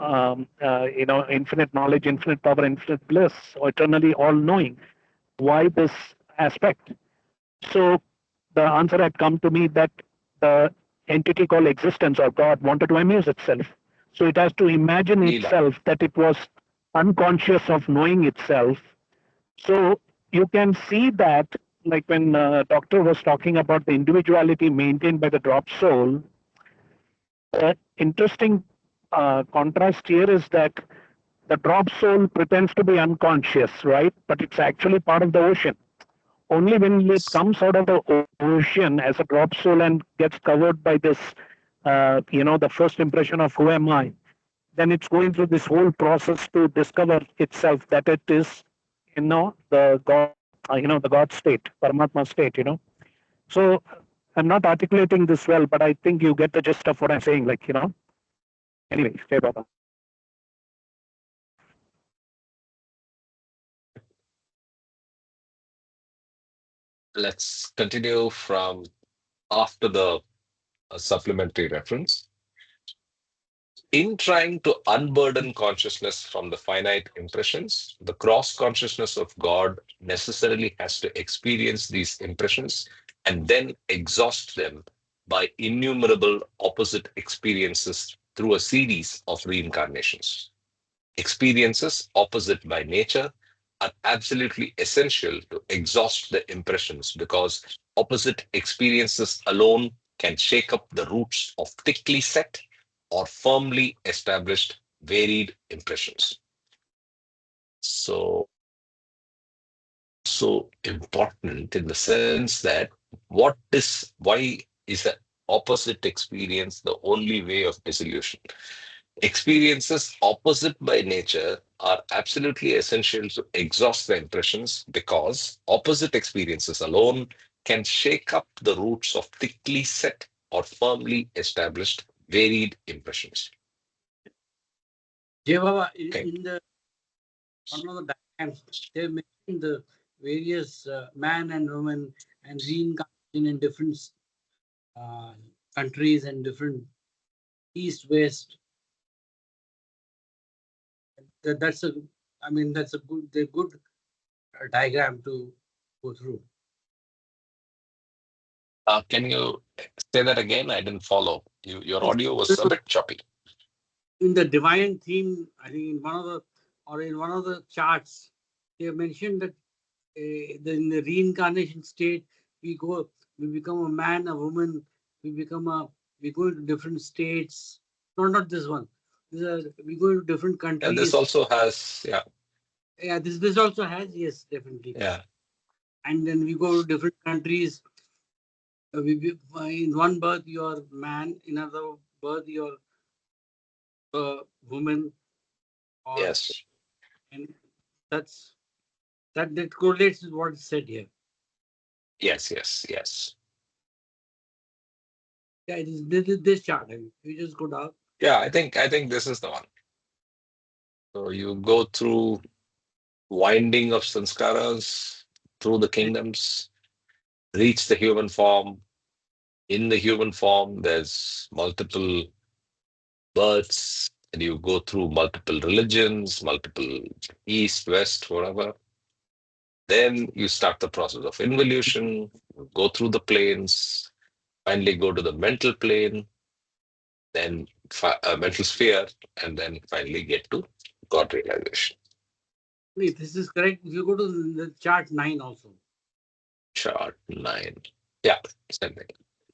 knowledge, infinite power, infinite bliss, or eternally all knowing. Why this aspect? So the answer had come to me that the entity called existence or God wanted to amuse itself. So it has to imagine Leela. itself that it was unconscious of knowing itself. So you can see that, like when doctor was talking about the individuality maintained by the drop soul, the interesting contrast here is that the drop soul pretends to be unconscious, right? But it's actually part of the ocean. Only when it comes out of the ocean as a drop soul and gets covered by this, the first impression of who am I, then it's going through this whole process to discover itself that it is, the God, the God state, Paramatma state. So I'm not articulating this well, but I think you get the gist of what I'm saying. Anyway, stay Baba. Let's continue from after the supplementary reference. In trying to unburden consciousness from the finite impressions, the cross consciousness of God necessarily has to experience these impressions and then exhaust them by innumerable opposite experiences through a series of reincarnations. Experiences opposite by nature are absolutely essential to exhaust the impressions because opposite experiences alone can shake up the roots of thickly set or firmly established varied impressions. So, so important in the sense that why is the opposite experience the only way of dissolution? Experiences opposite by nature are absolutely essential to exhaust the impressions because opposite experiences alone can shake up the roots of thickly set or firmly established varied impressions. Jay Baba, Okay. in the one of the diagrams, they mentioned the various man and woman and reincarnation in different uh, countries and different east west. That's a, I mean, that's a good diagram to go through. Can you say that again? I didn't follow. Your Yes. audio was a bit choppy. In the divine theme, I think in one of the charts, they have mentioned that in the reincarnation state, we go, we become a man, a woman, we go into different states. No, not this one. We go into different And this countries. also has, yeah, Yeah, this also has, yes, definitely. yeah, And then we go to different countries. In one birth you're man, in another birth you're woman, or yes, and that's that correlates with what is said here. yes. Yeah, it is this chart. I mean, you just go down. Yeah, I think this is the one. So you go through winding of sanskaras through the kingdoms, reach the human form. In the human form, there's multiple births, and you go through multiple religions, multiple east, west, whatever. Then you start the process of involution, go through the planes, finally go to the mental plane, then mental sphere, and then finally get to God realization. Wait, this is correct. If you go to the chart 9 also. Chart 9. Yeah, same thing.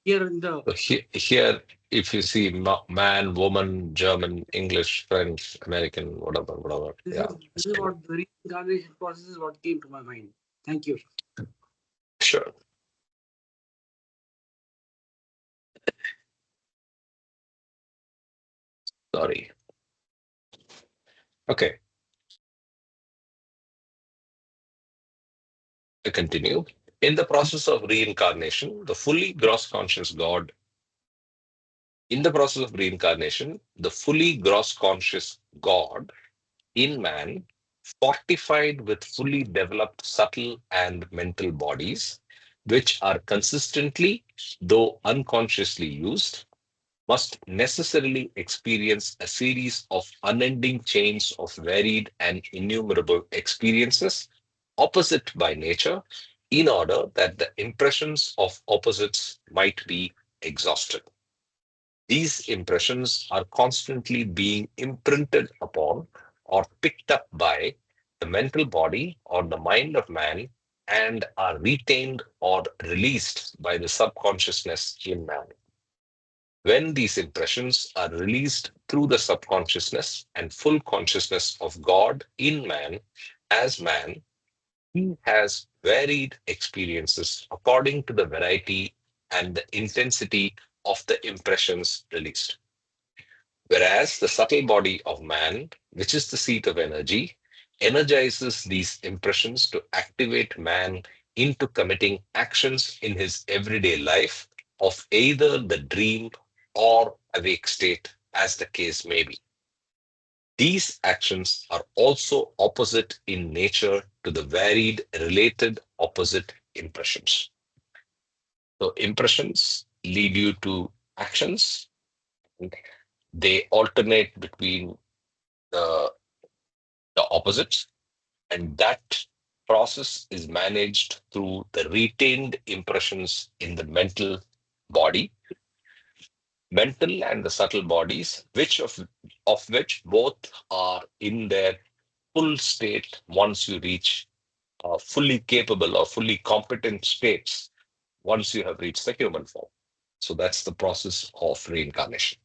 Here in the So here, if you see man, woman, German, English, French, American, whatever. Yeah, this is what the reincarnation process is what came to my mind. Thank you. sure. Sorry. Okay, I continue. In the process of reincarnation, the fully gross conscious God, in the process of reincarnation, the fully gross conscious God in man, fortified with fully developed subtle and mental bodies, which are consistently, though unconsciously used, must necessarily experience a series of unending chains of varied and innumerable experiences, opposite by nature, in order that the impressions of opposites might be exhausted. These impressions are constantly being imprinted upon or picked up by the mental body or the mind of man and are retained or released by the subconsciousness in man. When these impressions are released through the subconsciousness and full consciousness of God in man, as man, he has varied experiences according to the variety and the intensity of the impressions released. Whereas the subtle body of man, which is the seat of energy, energizes these impressions to activate man into committing actions in his everyday life of either the dream or awake state, as the case may be. These actions are also opposite in nature to the varied related opposite impressions. So, impressions lead you to actions, and they alternate between the, the opposites, and that process is managed through the retained impressions in the body, mental and the subtle bodies, of which both are in their full state once you reach fully capable or fully competent states once you have reached the human form. So that's the process of reincarnation.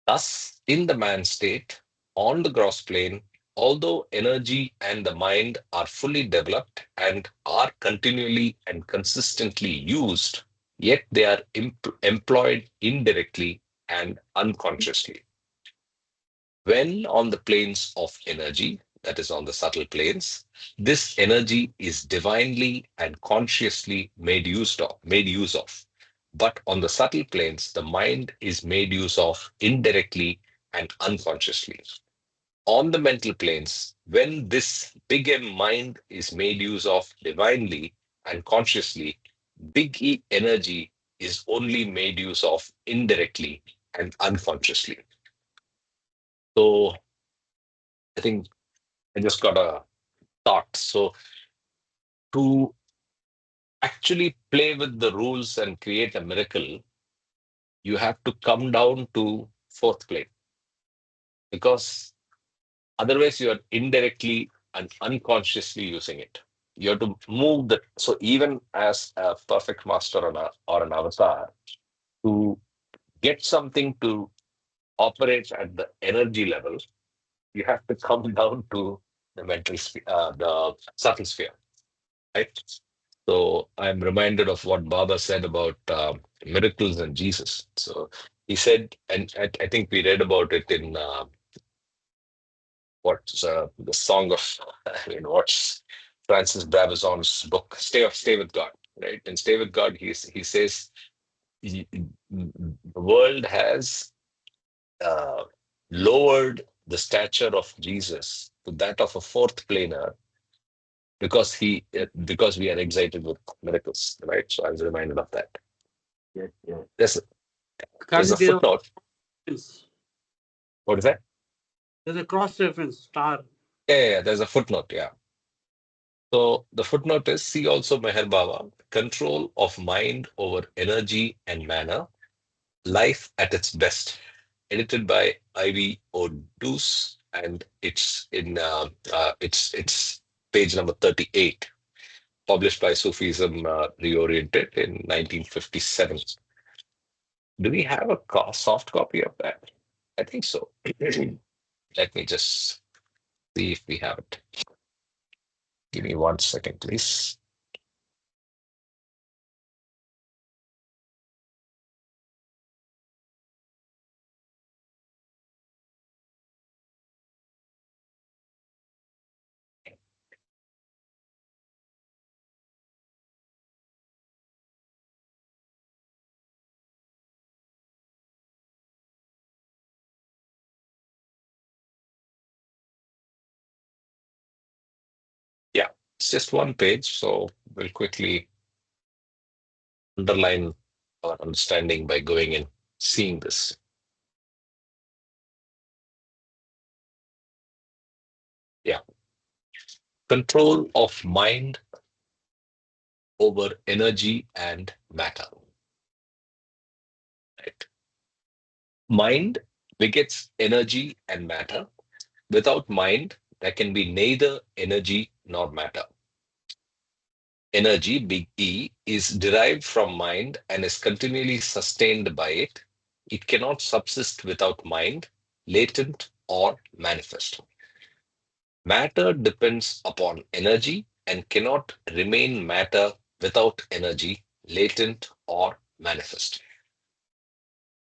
Thus, in the man state, on the gross plane, although energy and the mind are fully developed and are continually and consistently used, yet they are employed indirectly and unconsciously. When on the planes of energy, that is on the subtle planes, this energy is divinely and consciously made use of. But on the subtle planes, the mind is made use of indirectly and unconsciously. On the mental planes, when this big M mind is made use of divinely and consciously, big E energy is only made use of indirectly and unconsciously. So I think I just got a thought. So to actually play with the rules and create a miracle, you have to come down to fourth plane, because otherwise you are indirectly and unconsciously using it. You have to move the, so even as a perfect master or an avatar, to get something to operate at the energy level, you have to come down to the the subtle sphere, right? So I'm reminded of what Baba said about miracles and Jesus. So he said, and I think we read about it in what's the song of, I mean, what's Francis Brabazon's book, Stay with God, right? And Stay with God, he says, the world has uh, lowered the stature of Jesus to that of a fourth planar because we are excited with miracles, right? So I was reminded of that. Yes, yes. There's there's Karthik, a footnote. What is that? there's a cross reference, star. Yeah, there's a footnote. Yeah. So the footnote is, see also Meher Baba, control of mind over energy and manner, life at its best, edited by Ivy O'Doose, and it's page number 38, published by Sufism Reoriented in 1957. Do we have a soft copy of that? I think so. Let me just see if we have it. Give me 1 second, please. Yeah, it's just one page, so we'll quickly underline our understanding by going and seeing this. Yeah. Control of mind over energy and matter. Right? Mind begets energy and matter. Without mind, there can be neither energy nor matter. Energy, big E, is derived from mind and is continually sustained by it. It cannot subsist without mind, latent or manifest. Matter depends upon energy and cannot remain matter without energy, latent or manifest.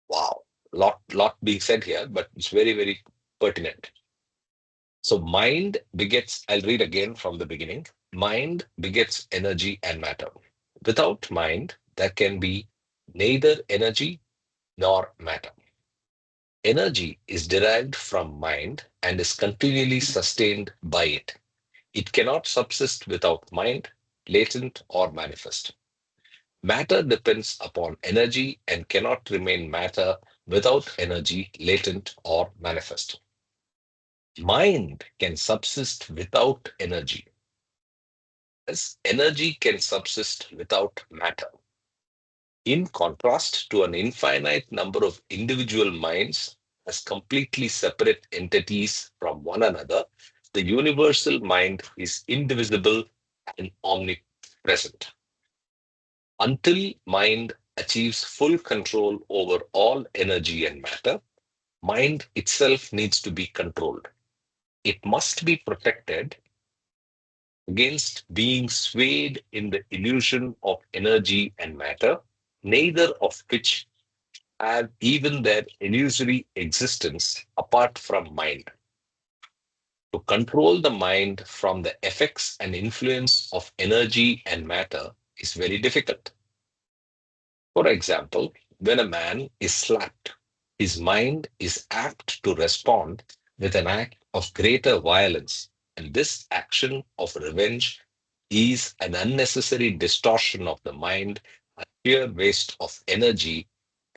Wow, lot being said here, but it's very, very pertinent. So mind begets, I'll read again from the beginning. Mind begets energy and matter. Without mind, there can be neither energy nor matter. Energy is derived from mind and is continually sustained by it. It cannot subsist without mind, latent or manifest. Matter depends upon energy and cannot remain matter without energy, latent or manifest. Mind can subsist without energy, as energy can subsist without matter. In contrast to an infinite number of individual minds as completely separate entities from one another, the universal mind is indivisible and omnipresent. Until mind achieves full control over all energy and matter, mind itself needs to be controlled. It must be protected against being swayed in the illusion of energy and matter, neither of which have even their illusory existence apart from mind. To control the mind from the effects and influence of energy and matter is very difficult. For example, when a man is slapped, his mind is apt to respond with an act of greater violence, and this action of revenge is an unnecessary distortion of the mind, a sheer waste of energy,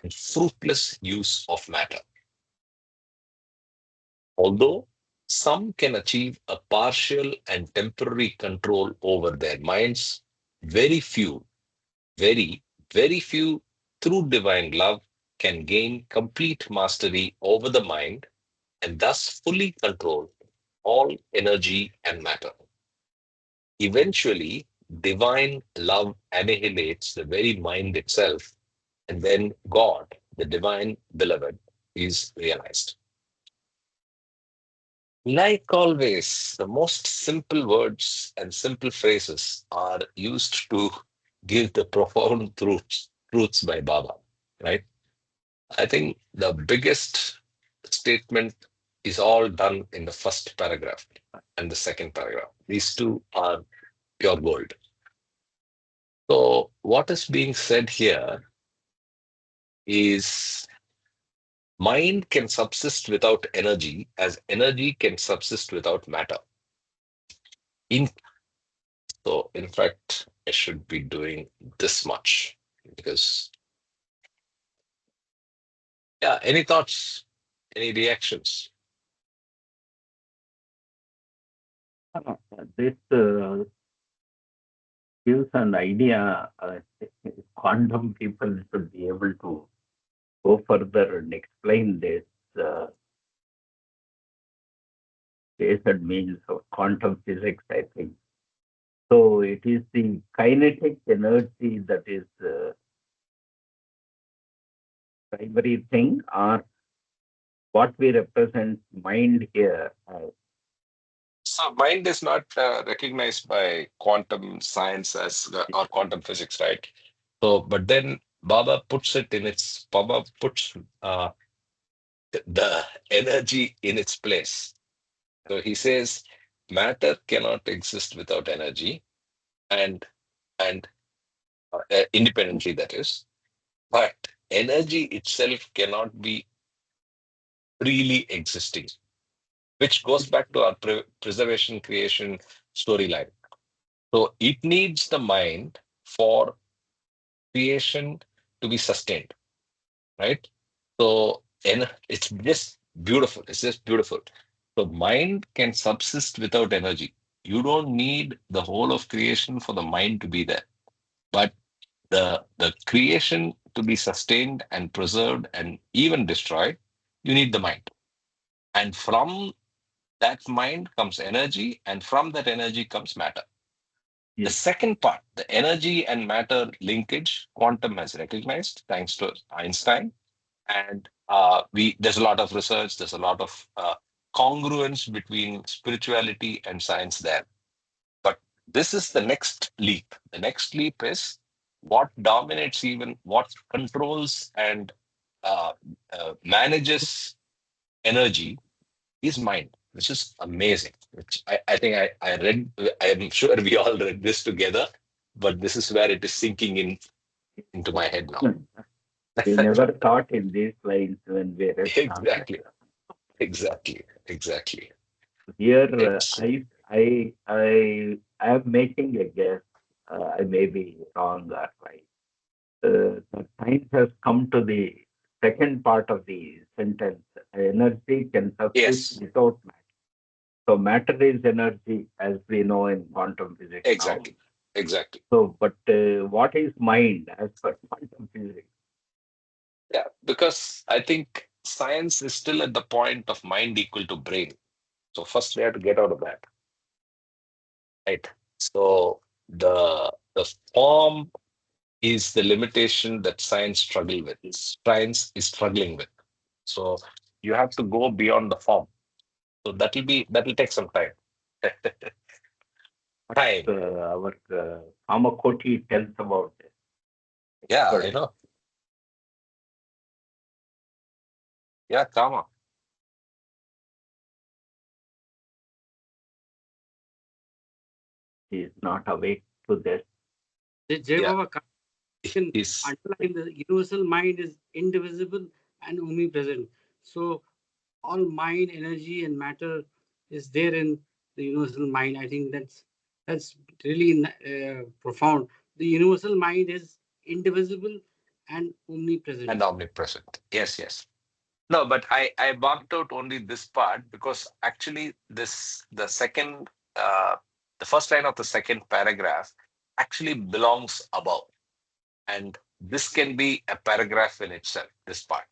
and fruitless use of matter. Although some can achieve a partial and temporary control over their minds, very few, very, very few, through divine love, can gain complete mastery over the mind and thus fully control all energy and matter. Eventually, divine love annihilates the very mind itself, and then God, the divine beloved, is realized. Like always, the most simple words and simple phrases are used to give the profound truths by Baba, right? I think the biggest statement is all done in the first paragraph and the second paragraph. These two are pure gold. So, what is being said here is mind can subsist without energy as energy can subsist without matter. In in fact, I should be doing this much because, yeah, any thoughts, any reactions? This gives an idea. Quantum people should be able to go further and explain this. Basic means of quantum physics, I think. So it is the kinetic energy that is the primary thing, or what we represent mind here. So mind is not recognized by quantum science as or quantum physics, right? So, but then Baba puts the energy in its place. So he says matter cannot exist without energy, and and independently, that is, but energy itself cannot be freely existing, which goes back to our preservation creation storyline. So it needs the mind for creation to be sustained, right? So and it's just beautiful. It's just beautiful. So mind can subsist without energy. You don't need the whole of creation for the mind to be there. But the creation to be sustained and preserved and even destroyed, you need the mind. And from that mind comes energy, and from that energy comes matter. The Yes. second part, the energy and matter linkage, quantum has recognized thanks to Einstein, and we there's a lot of research, there's a lot of congruence between spirituality and science there. But this is the next leap. The next leap is what dominates, even what controls and uh, manages energy is mind, which is amazing. Which I think I read, I am sure we all read this together, but this is where it is sinking in into my head now. We never thought in these lines when we read Samadhi. Exactly, exactly, exactly. Here, It's I am making a guess. I may be wrong or right. The science has come to the second part of the sentence. Energy can subsist yes, without matter. So matter is energy, as we know in quantum physics now. exactly, exactly. So, but what is mind as per quantum physics? Yeah, because I think science is still at the point of mind equal to brain. So first we have to get out of that, right? So the form is the limitation that science struggle with. Science is struggling with. So you have to go beyond the form. So that'll take some time. Time. Our Kamakoti tells about this. Yeah, I But know. Yeah, karma. he is not awake to this. The Jai Yeah, Baba can is underline the universal mind is indivisible and omnipresent. So all mind, energy, and matter is there in the universal mind. I think that's really profound. The universal mind is indivisible and omnipresent. and omnipresent. Yes, yes. No, but I marked out only this part because actually this uh the first line of the second paragraph actually belongs above. And this can be a paragraph in itself, this part,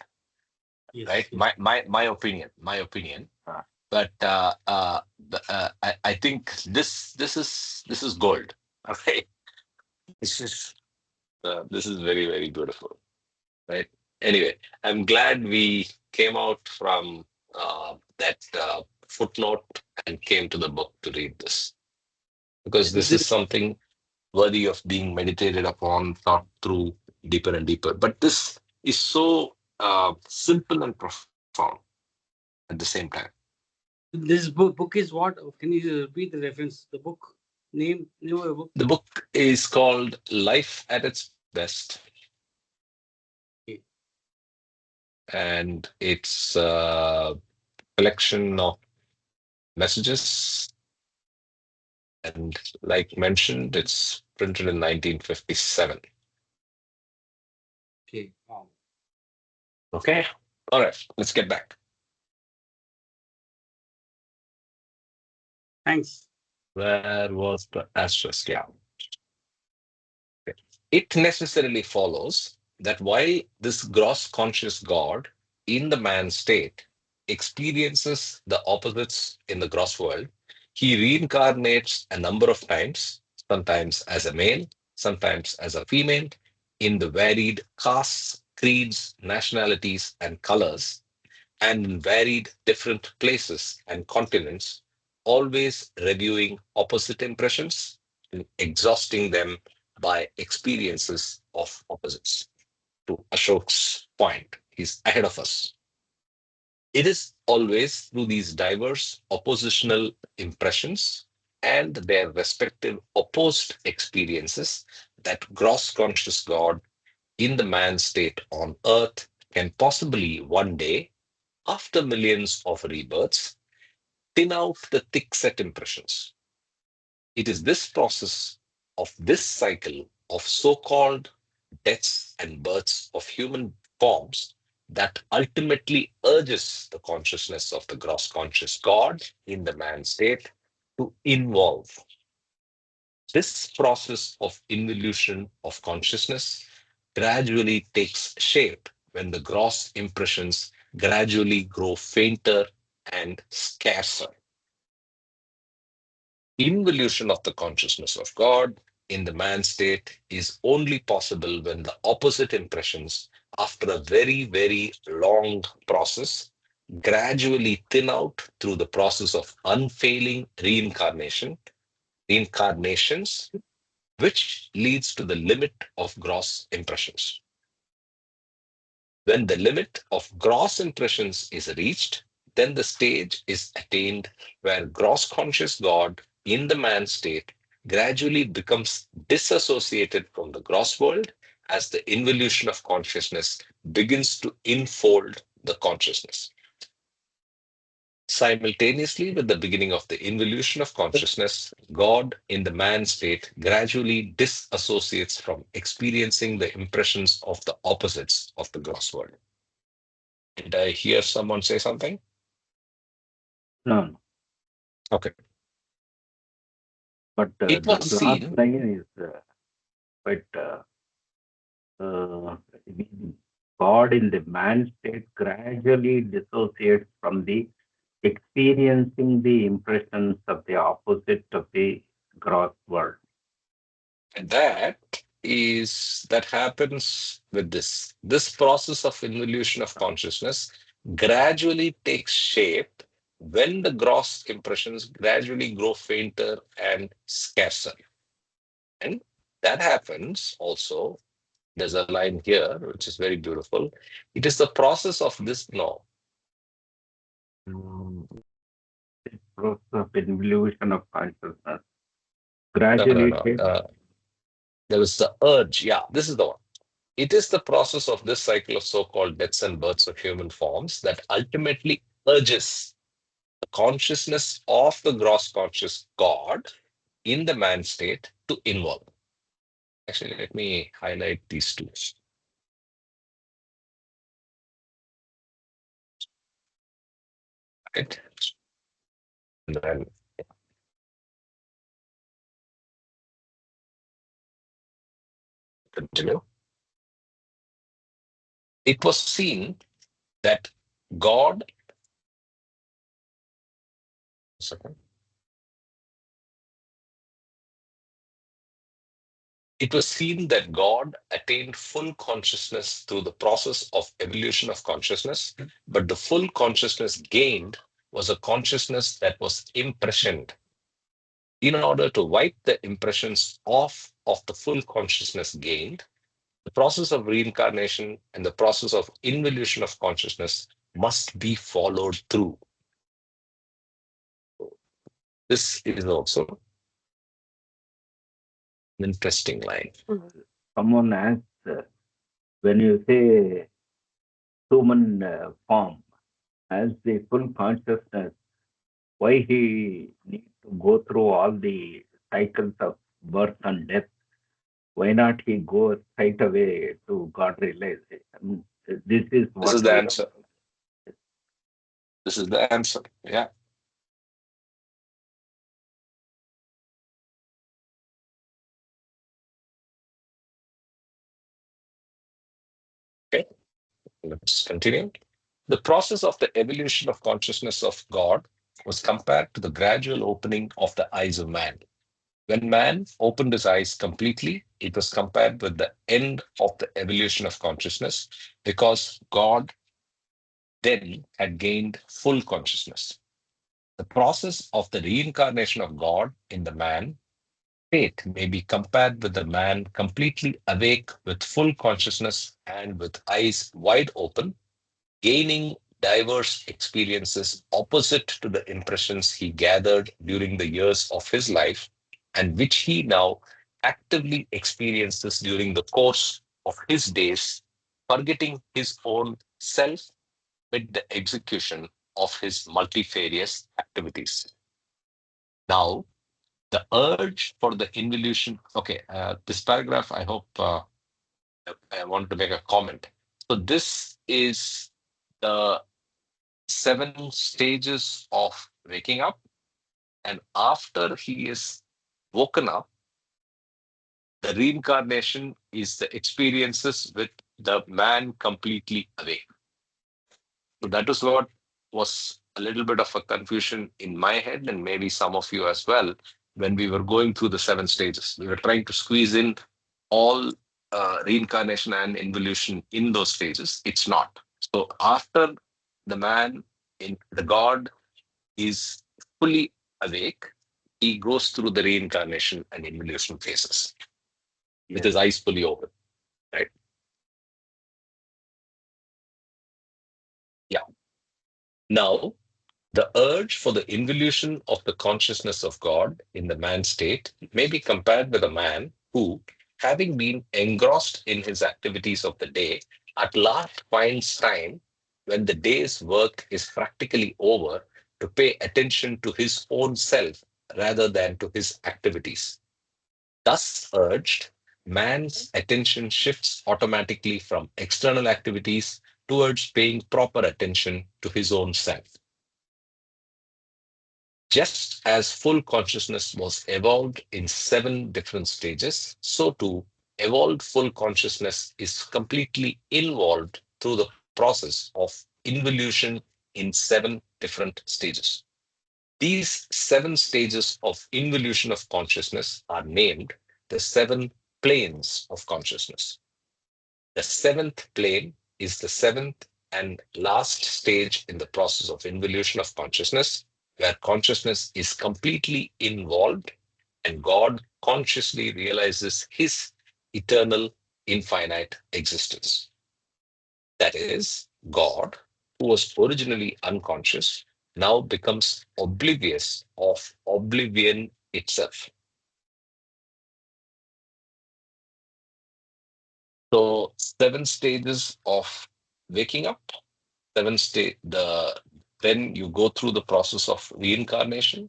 Yes, right? yes. My opinion. Uh, But I think this is gold. Okay, this is very, very beautiful, right? Anyway, I'm glad we came out from that footnote and came to the book to read this, because this is This, something worthy of being meditated upon, thought through deeper and deeper. But this is so simple and profound at the same time. this book is what? Can you repeat the reference? The book name of the book. The book is called Life at its Best, Okay. and it's a collection of messages. And like mentioned, it's printed in 1957. Okay. Wow. Okay. All right. Let's get back. Thanks. Where was the asterisk? Yeah. Okay. It necessarily follows that while this gross conscious God in the man state experiences the opposites in the gross world, he reincarnates a number of times, sometimes as a male, sometimes as a female, in the varied castes, creeds, nationalities, and colors, and in varied different places and continents, always reviewing opposite impressions and exhausting them by experiences of opposites. To Ashok's point, he's ahead of us. It is always through these diverse oppositional impressions and their respective opposed experiences that gross conscious God in the man state on earth can possibly one day, after millions of rebirths, thin out the thick set impressions. It is this process of this cycle of so called deaths and births of human forms that ultimately urges the consciousness of the gross conscious God in the man state to involve. This process of involution of consciousness gradually takes shape when the gross impressions gradually grow fainter and scarcer. Involution of the consciousness of God in the man state is only possible when the opposite impressions, after a very, very long process, gradually thin out through the process of unfailing reincarnations, which leads to the limit of gross impressions. When the limit of gross impressions is reached, then the stage is attained where gross conscious God in the man state gradually becomes disassociated from the gross world as the involution of consciousness begins to enfold the consciousness. Simultaneously with the beginning of the involution of consciousness, God in the man state gradually disassociates from experiencing the impressions of the opposites of the gross world. Did I hear someone say something? No, no. Okay. But It the was last seen, line is quite revealing. God in the man state gradually dissociates from the experiencing the impressions of the opposite of the gross world. that happens with this. This process of involution of consciousness gradually takes shape when the gross impressions gradually grow fainter and scarcer. And that happens also. There's a line here which is very beautiful. It is the process of this no. Mm, Process of involution of consciousness No, no, gradually no. takes. There was the urge. Yeah, this is the one. It is the process of this cycle of so-called deaths and births of human forms that ultimately urges the consciousness of the gross conscious God in the man state to involve. Actually, let me highlight these two. Right? And then continue. It was seen that God, second. It was seen that God attained full consciousness through the process of evolution of consciousness, but the full consciousness gained was a consciousness that was impressioned. In order to wipe the impressions off of the full consciousness gained, the process of reincarnation and the process of involution of consciousness must be followed through. This is also an interesting line. Someone asks, when you say human form as the full consciousness, why he need to go through all the cycles of birth and death? Why not he go straight away to God realization? This is This is what the we answer. This is the answer. Yeah. Okay. Let's continue. The process of the evolution of consciousness of God was compared to the gradual opening of the eyes of man. When man opened his eyes completely, it was compared with the end of the evolution of consciousness because God then had gained full consciousness. The process of the reincarnation of God in the man state may be compared with the man completely awake with full consciousness and with eyes wide open, gaining diverse experiences opposite to the impressions he gathered during the years of his life and which he now actively experiences during the course of his days, forgetting his own self with the execution of his multifarious activities. Now, the urge for the involution. Okay, this paragraph, I hope I want to make a comment. So, this is the 7 stages of waking up. And after he is woken up, the reincarnation is the experiences with the man completely awake. So that is what was a little bit of a confusion in my head and maybe some of you as well. when we were going through the 7 stages. We were trying to squeeze in all reincarnation and involution in those stages. It's not. So after the man in the God is fully awake, he goes through the reincarnation and involution phases with Yes. his eyes fully open, right? Yeah. Now, the urge for the involution of the consciousness of God in the man state may be compared with a man who, having been engrossed in his activities of the day, at last finds time when the day's work is practically over to pay attention to his own self rather than to his activities. Thus urged, man's attention shifts automatically from external activities towards paying proper attention to his own self. Just as full consciousness was evolved in 7 different stages, so too evolved full consciousness is completely involved through the process of involution in 7 different stages. These 7 stages of involution of consciousness are named the 7 planes of consciousness. The 7th plane is the 7th and last stage in the process of involution of consciousness, where consciousness is completely involved and God consciously realizes his eternal, infinite existence. That is, God, who was originally unconscious, now becomes oblivious of oblivion itself. So, 7 stages of waking up, 7 state then you go through the process of reincarnation,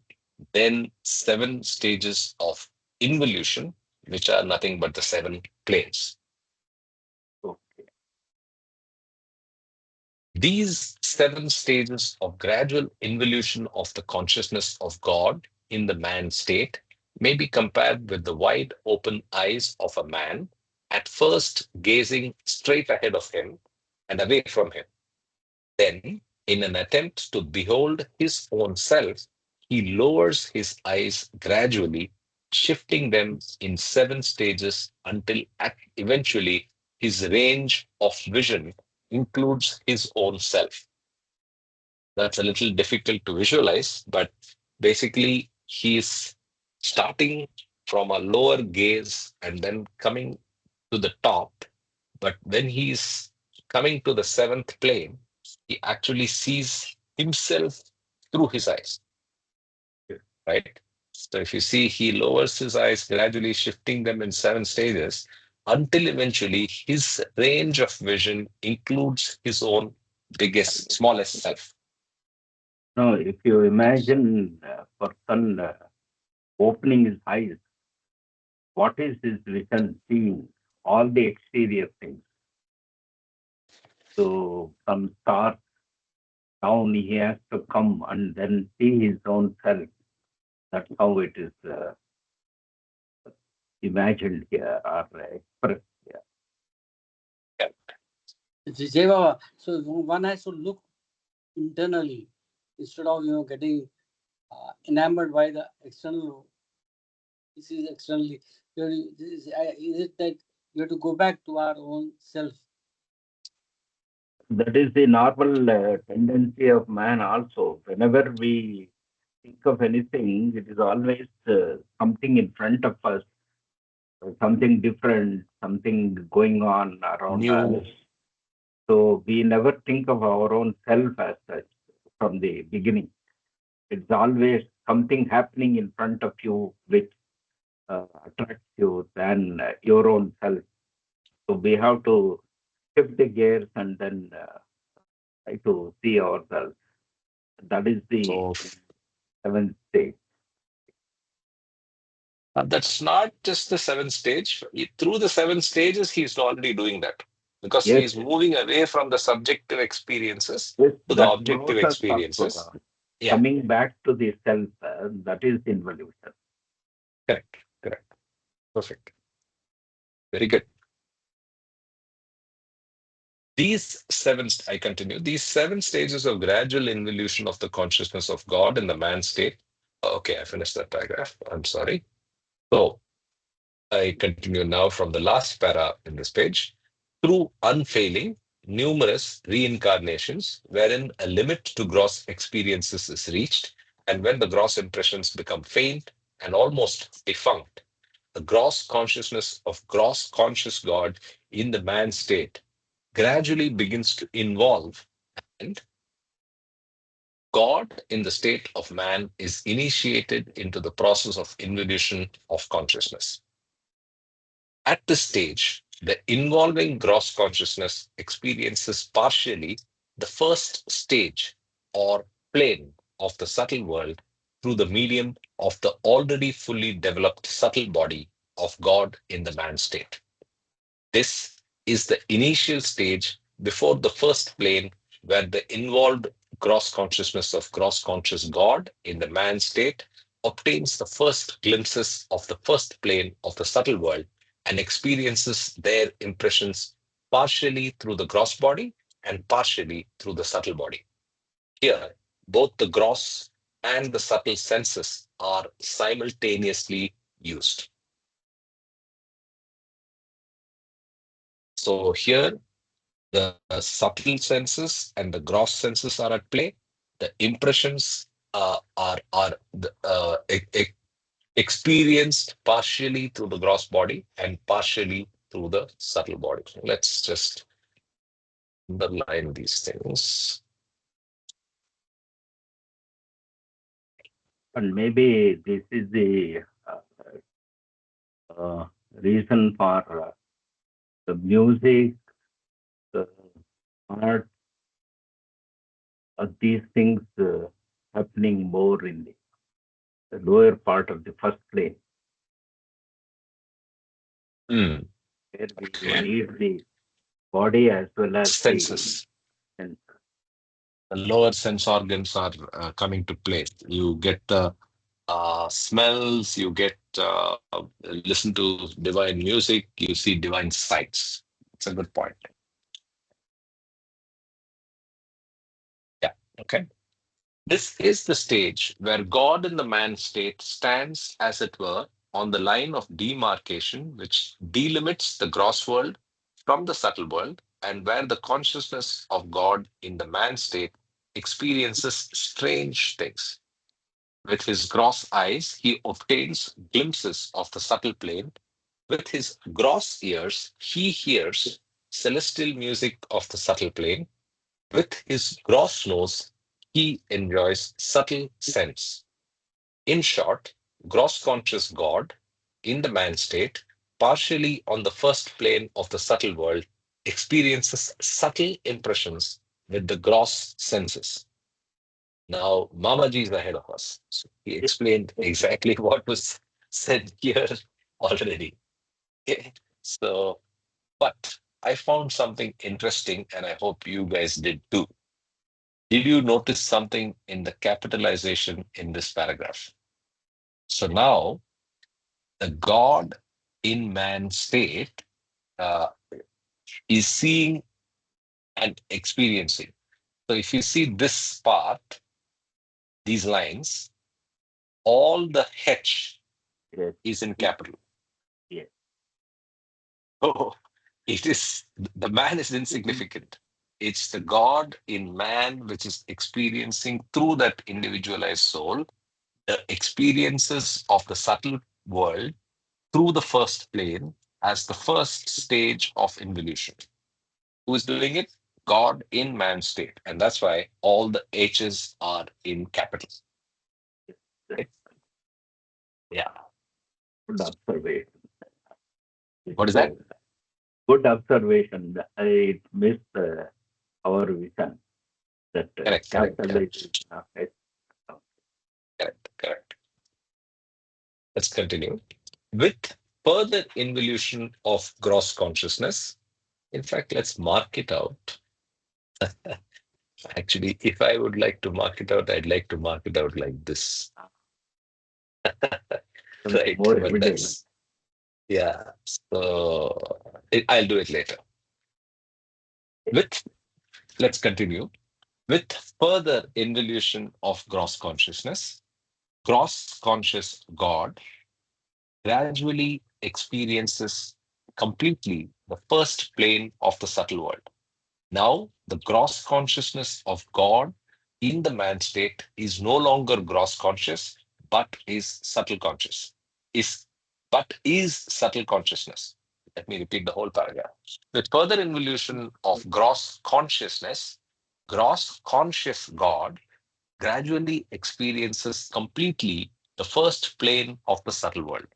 then 7 stages of involution, which are nothing but the 7 planes. Okay. These 7 stages of gradual involution of the consciousness of God in the man state may be compared with the wide open eyes of a man, at first gazing straight ahead of him and away from him. Then, in an attempt to behold his own self, he lowers his eyes gradually, shifting them in 7 stages until eventually his range of vision includes his own self. That's a little difficult to visualize, but basically, he's starting from a lower gaze and then coming to the top. But when he's coming to the 7th plane, he actually sees himself through his eyes, Yes. right? So if you see, he lowers his eyes, gradually shifting them in 7 stages until eventually his range of vision includes his own biggest, smallest self. Now, if you imagine a person opening his eyes, what is his vision seeing? All the exterior things. So some stars down, he has to come and then see his own self. That's how it is imagined here or expressed here. Jai Baba. So one has to look internally instead of getting enamored by the external. This is externally. Is it that you have to go back to our own self? That is the normal tendency of man also. Whenever we think of anything, it is always something in front of us, something different, something going on around New. us. So we never think of our own self as such from the beginning. It's always something happening in front of you which attracts you than your own self. So we have to shift the gears and then try to see ourselves. That is the So 7th stage. that's not just the 7th stage. Through the 7 stages, he's already doing that because Yes, he's moving away from the subjective experiences yes, to the that objective process of experiences. Yeah, coming back to the self, that is involution. correct, correct. Perfect. Very good. I continue, these 7 stages of gradual involution of the consciousness of God in the man state Okay, I finished that paragraph. I'm sorry. So I continue now from the last para in this page. Through unfailing, numerous reincarnations, wherein a limit to gross experiences is reached, and when the gross impressions become faint and almost defunct, the gross consciousness of gross conscious God in the man state gradually begins to involve, and God in the state of man is initiated into the process of involution of consciousness. At this stage, the involving gross consciousness experiences partially the first stage or plane of the subtle world through the medium of the already fully developed subtle body of God in the man state. This is the initial stage before the first plane, where the involved gross consciousness of gross conscious God in the man state obtains the first glimpses of the first plane of the subtle world and experiences their impressions partially through the gross body and partially through the subtle body. Here, both the gross and the subtle senses are simultaneously used. So here the subtle senses and the gross senses are at play. The impressions are experienced partially through the gross body and partially through the subtle body. Let's just underline these things. And maybe this is the reason for the music, the art, these things happening more in the lower part of the first plane, Mm, where we okay. need the body as well as the Senses. sense. The lower sense organs are coming to play. You get the smells, you get listen to divine music, you see divine sights. It's a good point. Yeah. Okay. This is the stage where God in the man state stands, as it were, on the line of demarcation which delimits the gross world from the subtle world, and where the consciousness of God in the man state experiences strange things. With his gross eyes, he obtains glimpses of the subtle plane. With his gross ears, he hears celestial music of the subtle plane. With his gross nose, he enjoys subtle sense. In short, gross conscious God, in the man state, partially on the first plane of the subtle world, experiences subtle impressions with the gross senses. Now, Mamaji is ahead of us. So he explained exactly what was said here already. Okay. So, but I found something interesting, and I hope you guys did too. Did you notice something in the capitalization in this paragraph? So now the God in man state uh, is seeing and experiencing. So if you see this part, these lines, all the H Yes, is in capital. yes, Oh, it is the man is insignificant. It's the God in man which is experiencing through that individualized soul the experiences of the subtle world through the first plane as the first stage of involution. Who is doing it? God in man state. And that's why all the H's are in capital. yes. Right? Yeah. Good observation. What is that? So, good observation. It missed our vision that Correct, correct, capitalization correct, of it. correct, correct. Let's continue. With further involution of gross consciousness, in fact, let's mark it out. Actually, if I would like to mark it out, I'd like to mark it out like this. Something Right. more But evident. yeah. So I'll do it later. With, let's continue. With further involution of gross consciousness, gross conscious God gradually experiences completely the first plane of the subtle world. Now, the gross consciousness of God in the man state is no longer gross conscious, but is subtle conscious. Is but is subtle consciousness. Let me repeat the whole paragraph. With further involution of gross consciousness, gross conscious God gradually experiences completely the first plane of the subtle world.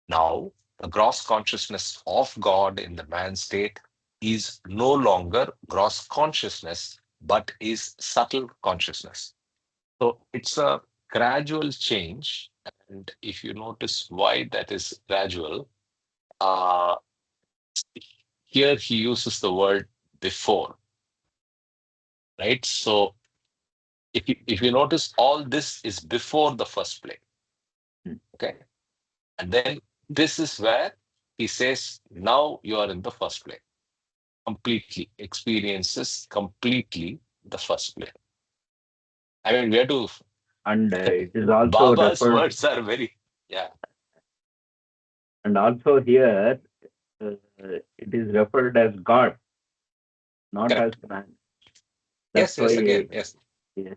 Now, the gross consciousness of God in the man state is no longer gross consciousness, but is subtle consciousness. So it's a gradual change. And if you notice why that is gradual, uh, here he uses the word before, right? So if you notice, all this is before the first plane. Okay. And then this is where he says, now you are in the first plane. Completely experiences completely the first plane. I mean, we have to. And it is also Baba's referred, words are very, yeah, and also here it is referred as God, not as correct. man. That's Yes, yes, why, again, yes. yes.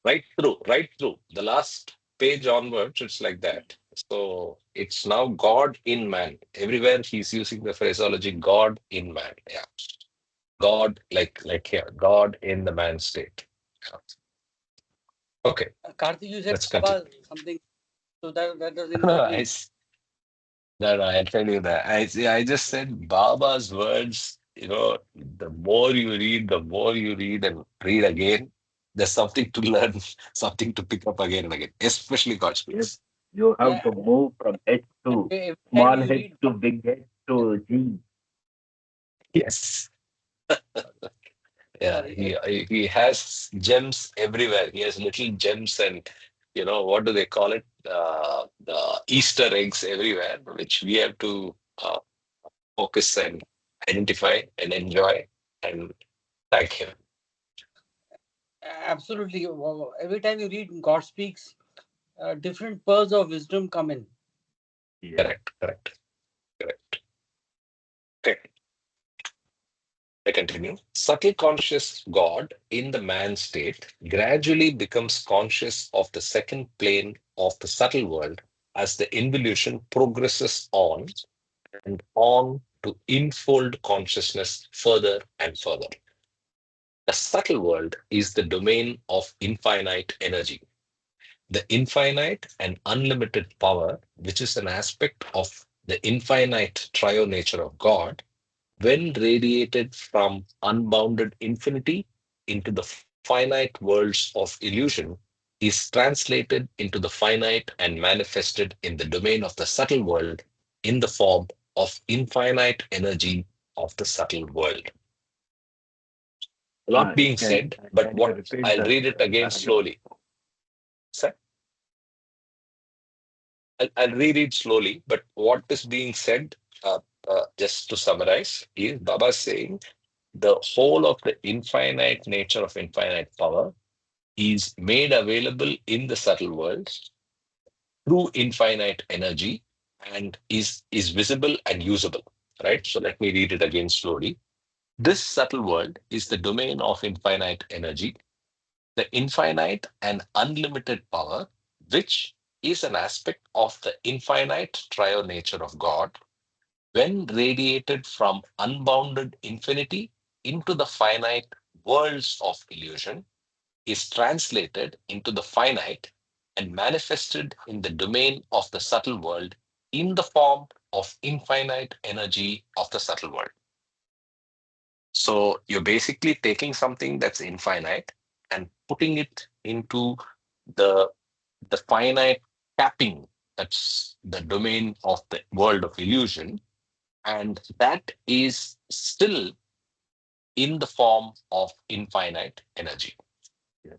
Right through, right through. The last page onwards, it's like that. So it's now God in man. Everywhere he's using the phraseology God in man. Yeah. God, like here, God in the man state. Yeah. Okay, Karthik, you said let's continue. Baba something, so that doesn't No, include me. no, I tell you that. I see, I just said Baba's words, the more you read and read again, there's something to learn, something to pick up again and again, especially God Yes, speaks. you have Yeah, to move from H to every time small you H read, to big H to G. Yes. Yeah, sorry, he has gems everywhere. He has little gems and what do they call it? The Easter eggs everywhere, which we have to focus and identify and enjoy and thank him. absolutely. Every time you read, God speaks. Different pearls of wisdom come in. Yes. Correct, correct, correct. Okay, I continue. Subtle conscious God in the man state gradually becomes conscious of the second plane of the subtle world as the involution progresses on and on to infold consciousness further and further. The subtle world is the domain of infinite energy, the infinite and unlimited power, which is an aspect of the infinite trio nature of God, when radiated from unbounded infinity into the finite worlds of illusion, is translated into the finite and manifested in the domain of the subtle world in the form of infinite energy of the subtle world. A lot being Can, said, but can you what repeat I'll that read it again paragraph? slowly. Sir, I'll reread slowly, but what is being said, just to summarize, is Baba saying the whole of the infinite nature of infinite power is made available in the subtle world through infinite energy and is visible and usable. Right? So let me read it again slowly. This subtle world is the domain of infinite energy, the infinite and unlimited power, which is an aspect of the infinite trio nature of God, when radiated from unbounded infinity into the finite worlds of illusion, is translated into the finite and manifested in the domain of the subtle world in the form of infinite energy of the subtle world. So you're basically taking something that's infinite and putting it into the the finite tapping, that's the domain of the world of illusion, and that is still in the form of infinite energy Yes.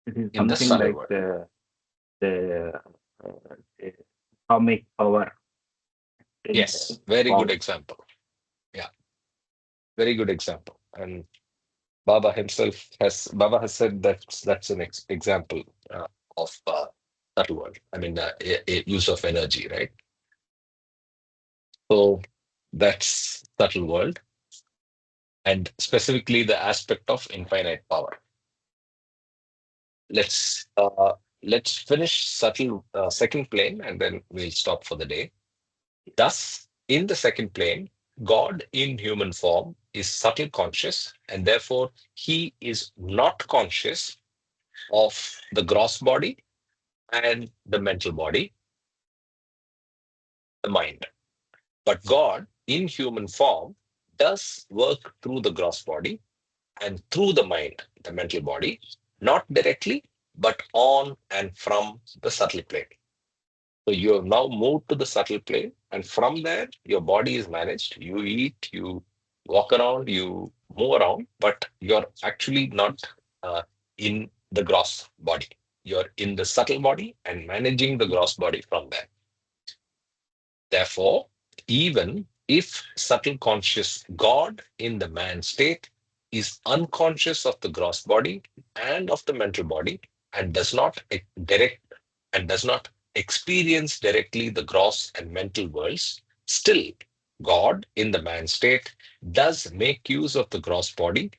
It is in the something subtle like world. the atomic power in Yes, very good form. example. Yeah, very good example. And Baba has said that's an example of subtle world. I mean, use of energy, right? So that's subtle world, and specifically the aspect of infinite power. Let's uh, let's finish subtle second plane, and then we'll stop for the day. Thus, in the second plane, God in human form is subtle conscious, and therefore he is not conscious of the gross body and the mental body, the mind. But God in human form does work through the gross body and through the mind, the mental body, not directly, but on and from the subtle plane. So you have now moved to the subtle plane, and from there, your body is managed. You eat, you walk around, you move around, but you're actually not uh, in the gross body. You're in the subtle body and managing the gross body from there. Therefore, even if subtle conscious God in the man state is unconscious of the gross body and of the mental body and does not experience directly the gross and mental worlds, still God in the man state does make use of the gross body,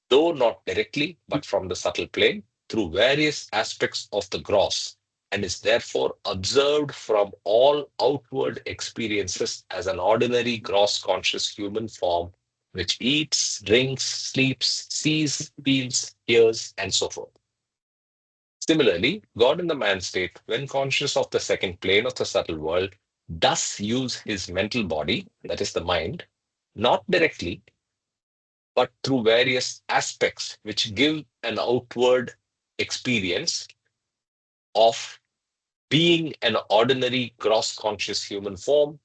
though not directly, but from the subtle plane through various aspects of the gross, and is therefore observed from all outward experiences as an ordinary gross conscious human form which eats, drinks, sleeps, sees, feels, hears, and so forth. Similarly, God in the man state, when conscious of the second plane of the subtle world, does use his mental body, that is the mind, not directly, but through various aspects which give an outward experience of being an ordinary gross conscious human form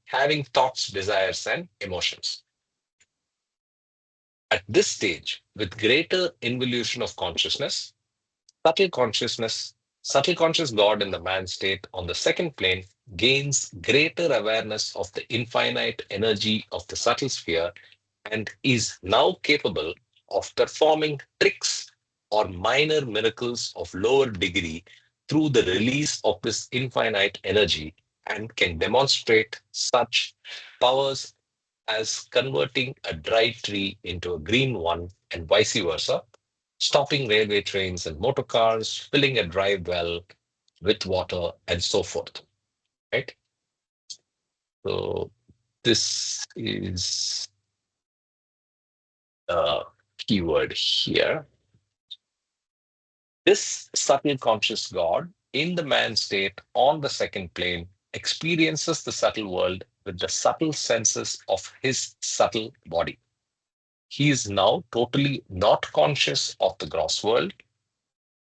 having thoughts, desires, and emotions. At this stage, with greater involution of consciousness, subtle consciousness, subtle conscious God in the man state on the second plane gains greater awareness of the infinite energy of the subtle sphere and is now capable of performing tricks or minor miracles of lower degree through the release of this infinite energy and can demonstrate such powers as converting a dry tree into a green one and vice versa, stopping railway trains and motor cars, filling a dry well with water, and so forth. Right? So this is the keyword here. This subtle conscious God in the man state on the second plane experiences the subtle world with the subtle senses of his subtle body. He is now totally not conscious of the gross world,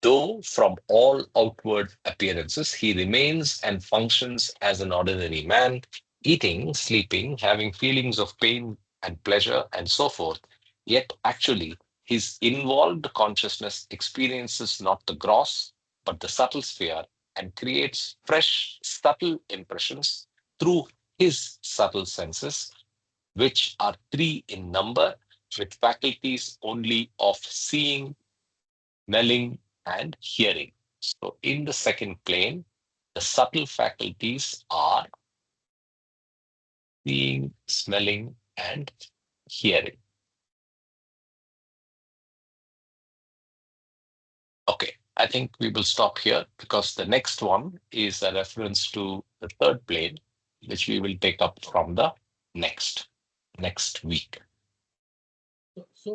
though from all outward appearances he remains and functions as an ordinary man, eating, sleeping, having feelings of pain and pleasure, and so forth. Yet actually, his involved consciousness experiences not the gross, but the subtle sphere and creates fresh, subtle impressions through his subtle senses, which are three in number, with faculties only of seeing, smelling, and hearing. So, in the second plane, the subtle faculties are seeing, smelling, and hearing. Okay, I think we will stop here because the next one is a reference to the third plane, which we will take up from the next week.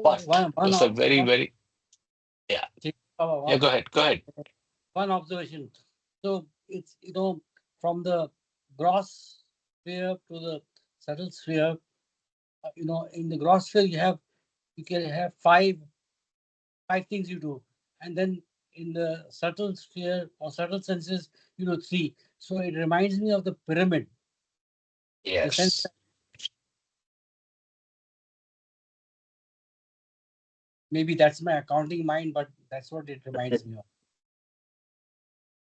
But it's a very, yeah. Yeah, go ahead. One observation. So it's, from the gross sphere to the subtle sphere, in the gross sphere you can have five things you do, and then in the subtle sphere or subtle senses, three. So it reminds me of the pyramid. The sense Yes. that maybe that's my accounting mind, but that's what it reminds me of.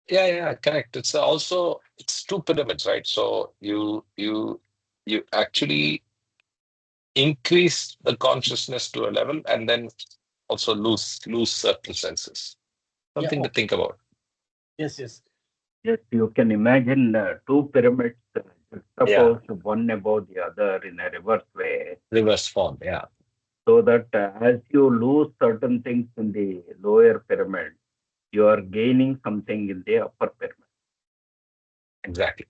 Yeah, correct. It's two pyramids, right? So you actually increase the consciousness to a level and then also lose certain senses. Yeah. Something to Okay. think about. Yes. Yes, you can imagine two pyramids Yeah, juxtaposed one above the other in a reverse way, reverse form. Yeah, so that as you lose certain things in the lower pyramid, you are gaining something in the upper pyramid. exactly.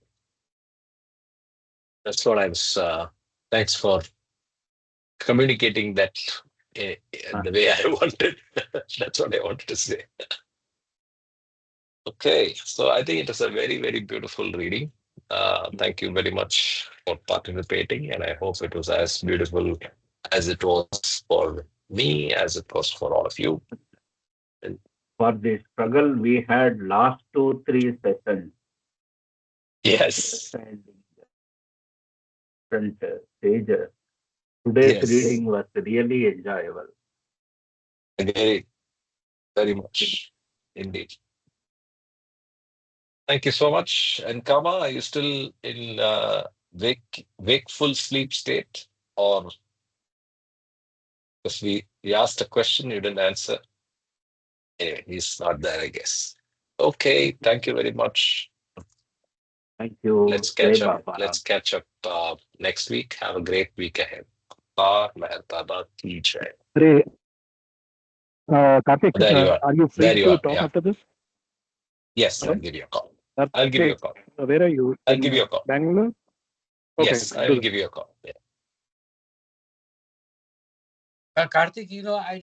That's what I was. Thanks for communicating that Uh, the way I wanted. That's what I wanted to say. Okay, so I think it was a very, very beautiful reading. Thank you very much for participating, and I hope it was as beautiful as it was for me, as it was for all of you. And for the struggle we had last 2, 3 sessions in yes, understanding different stages, today's yes, reading was really enjoyable. very, very much indeed. Thank you so much. And Kama, are you still in wakeful sleep state, or because we asked a question you didn't answer? Anyway, he's not there, I guess. Okay, thank you very much. Thank you, Let's Jai catch up. Baba. Let's catch up next week. Have a great week ahead. Par Mehtaba ki jai. Ray, Karthik, There you are. are you free There you to are. talk Yeah. after this? Yes, I'll Hello? give you a call. I'll give you Karthik, a call. where are you? I'll give In you a call. Bangalore? Okay, Yes, okay, I do will that. give you a call. Yeah. Karthik, I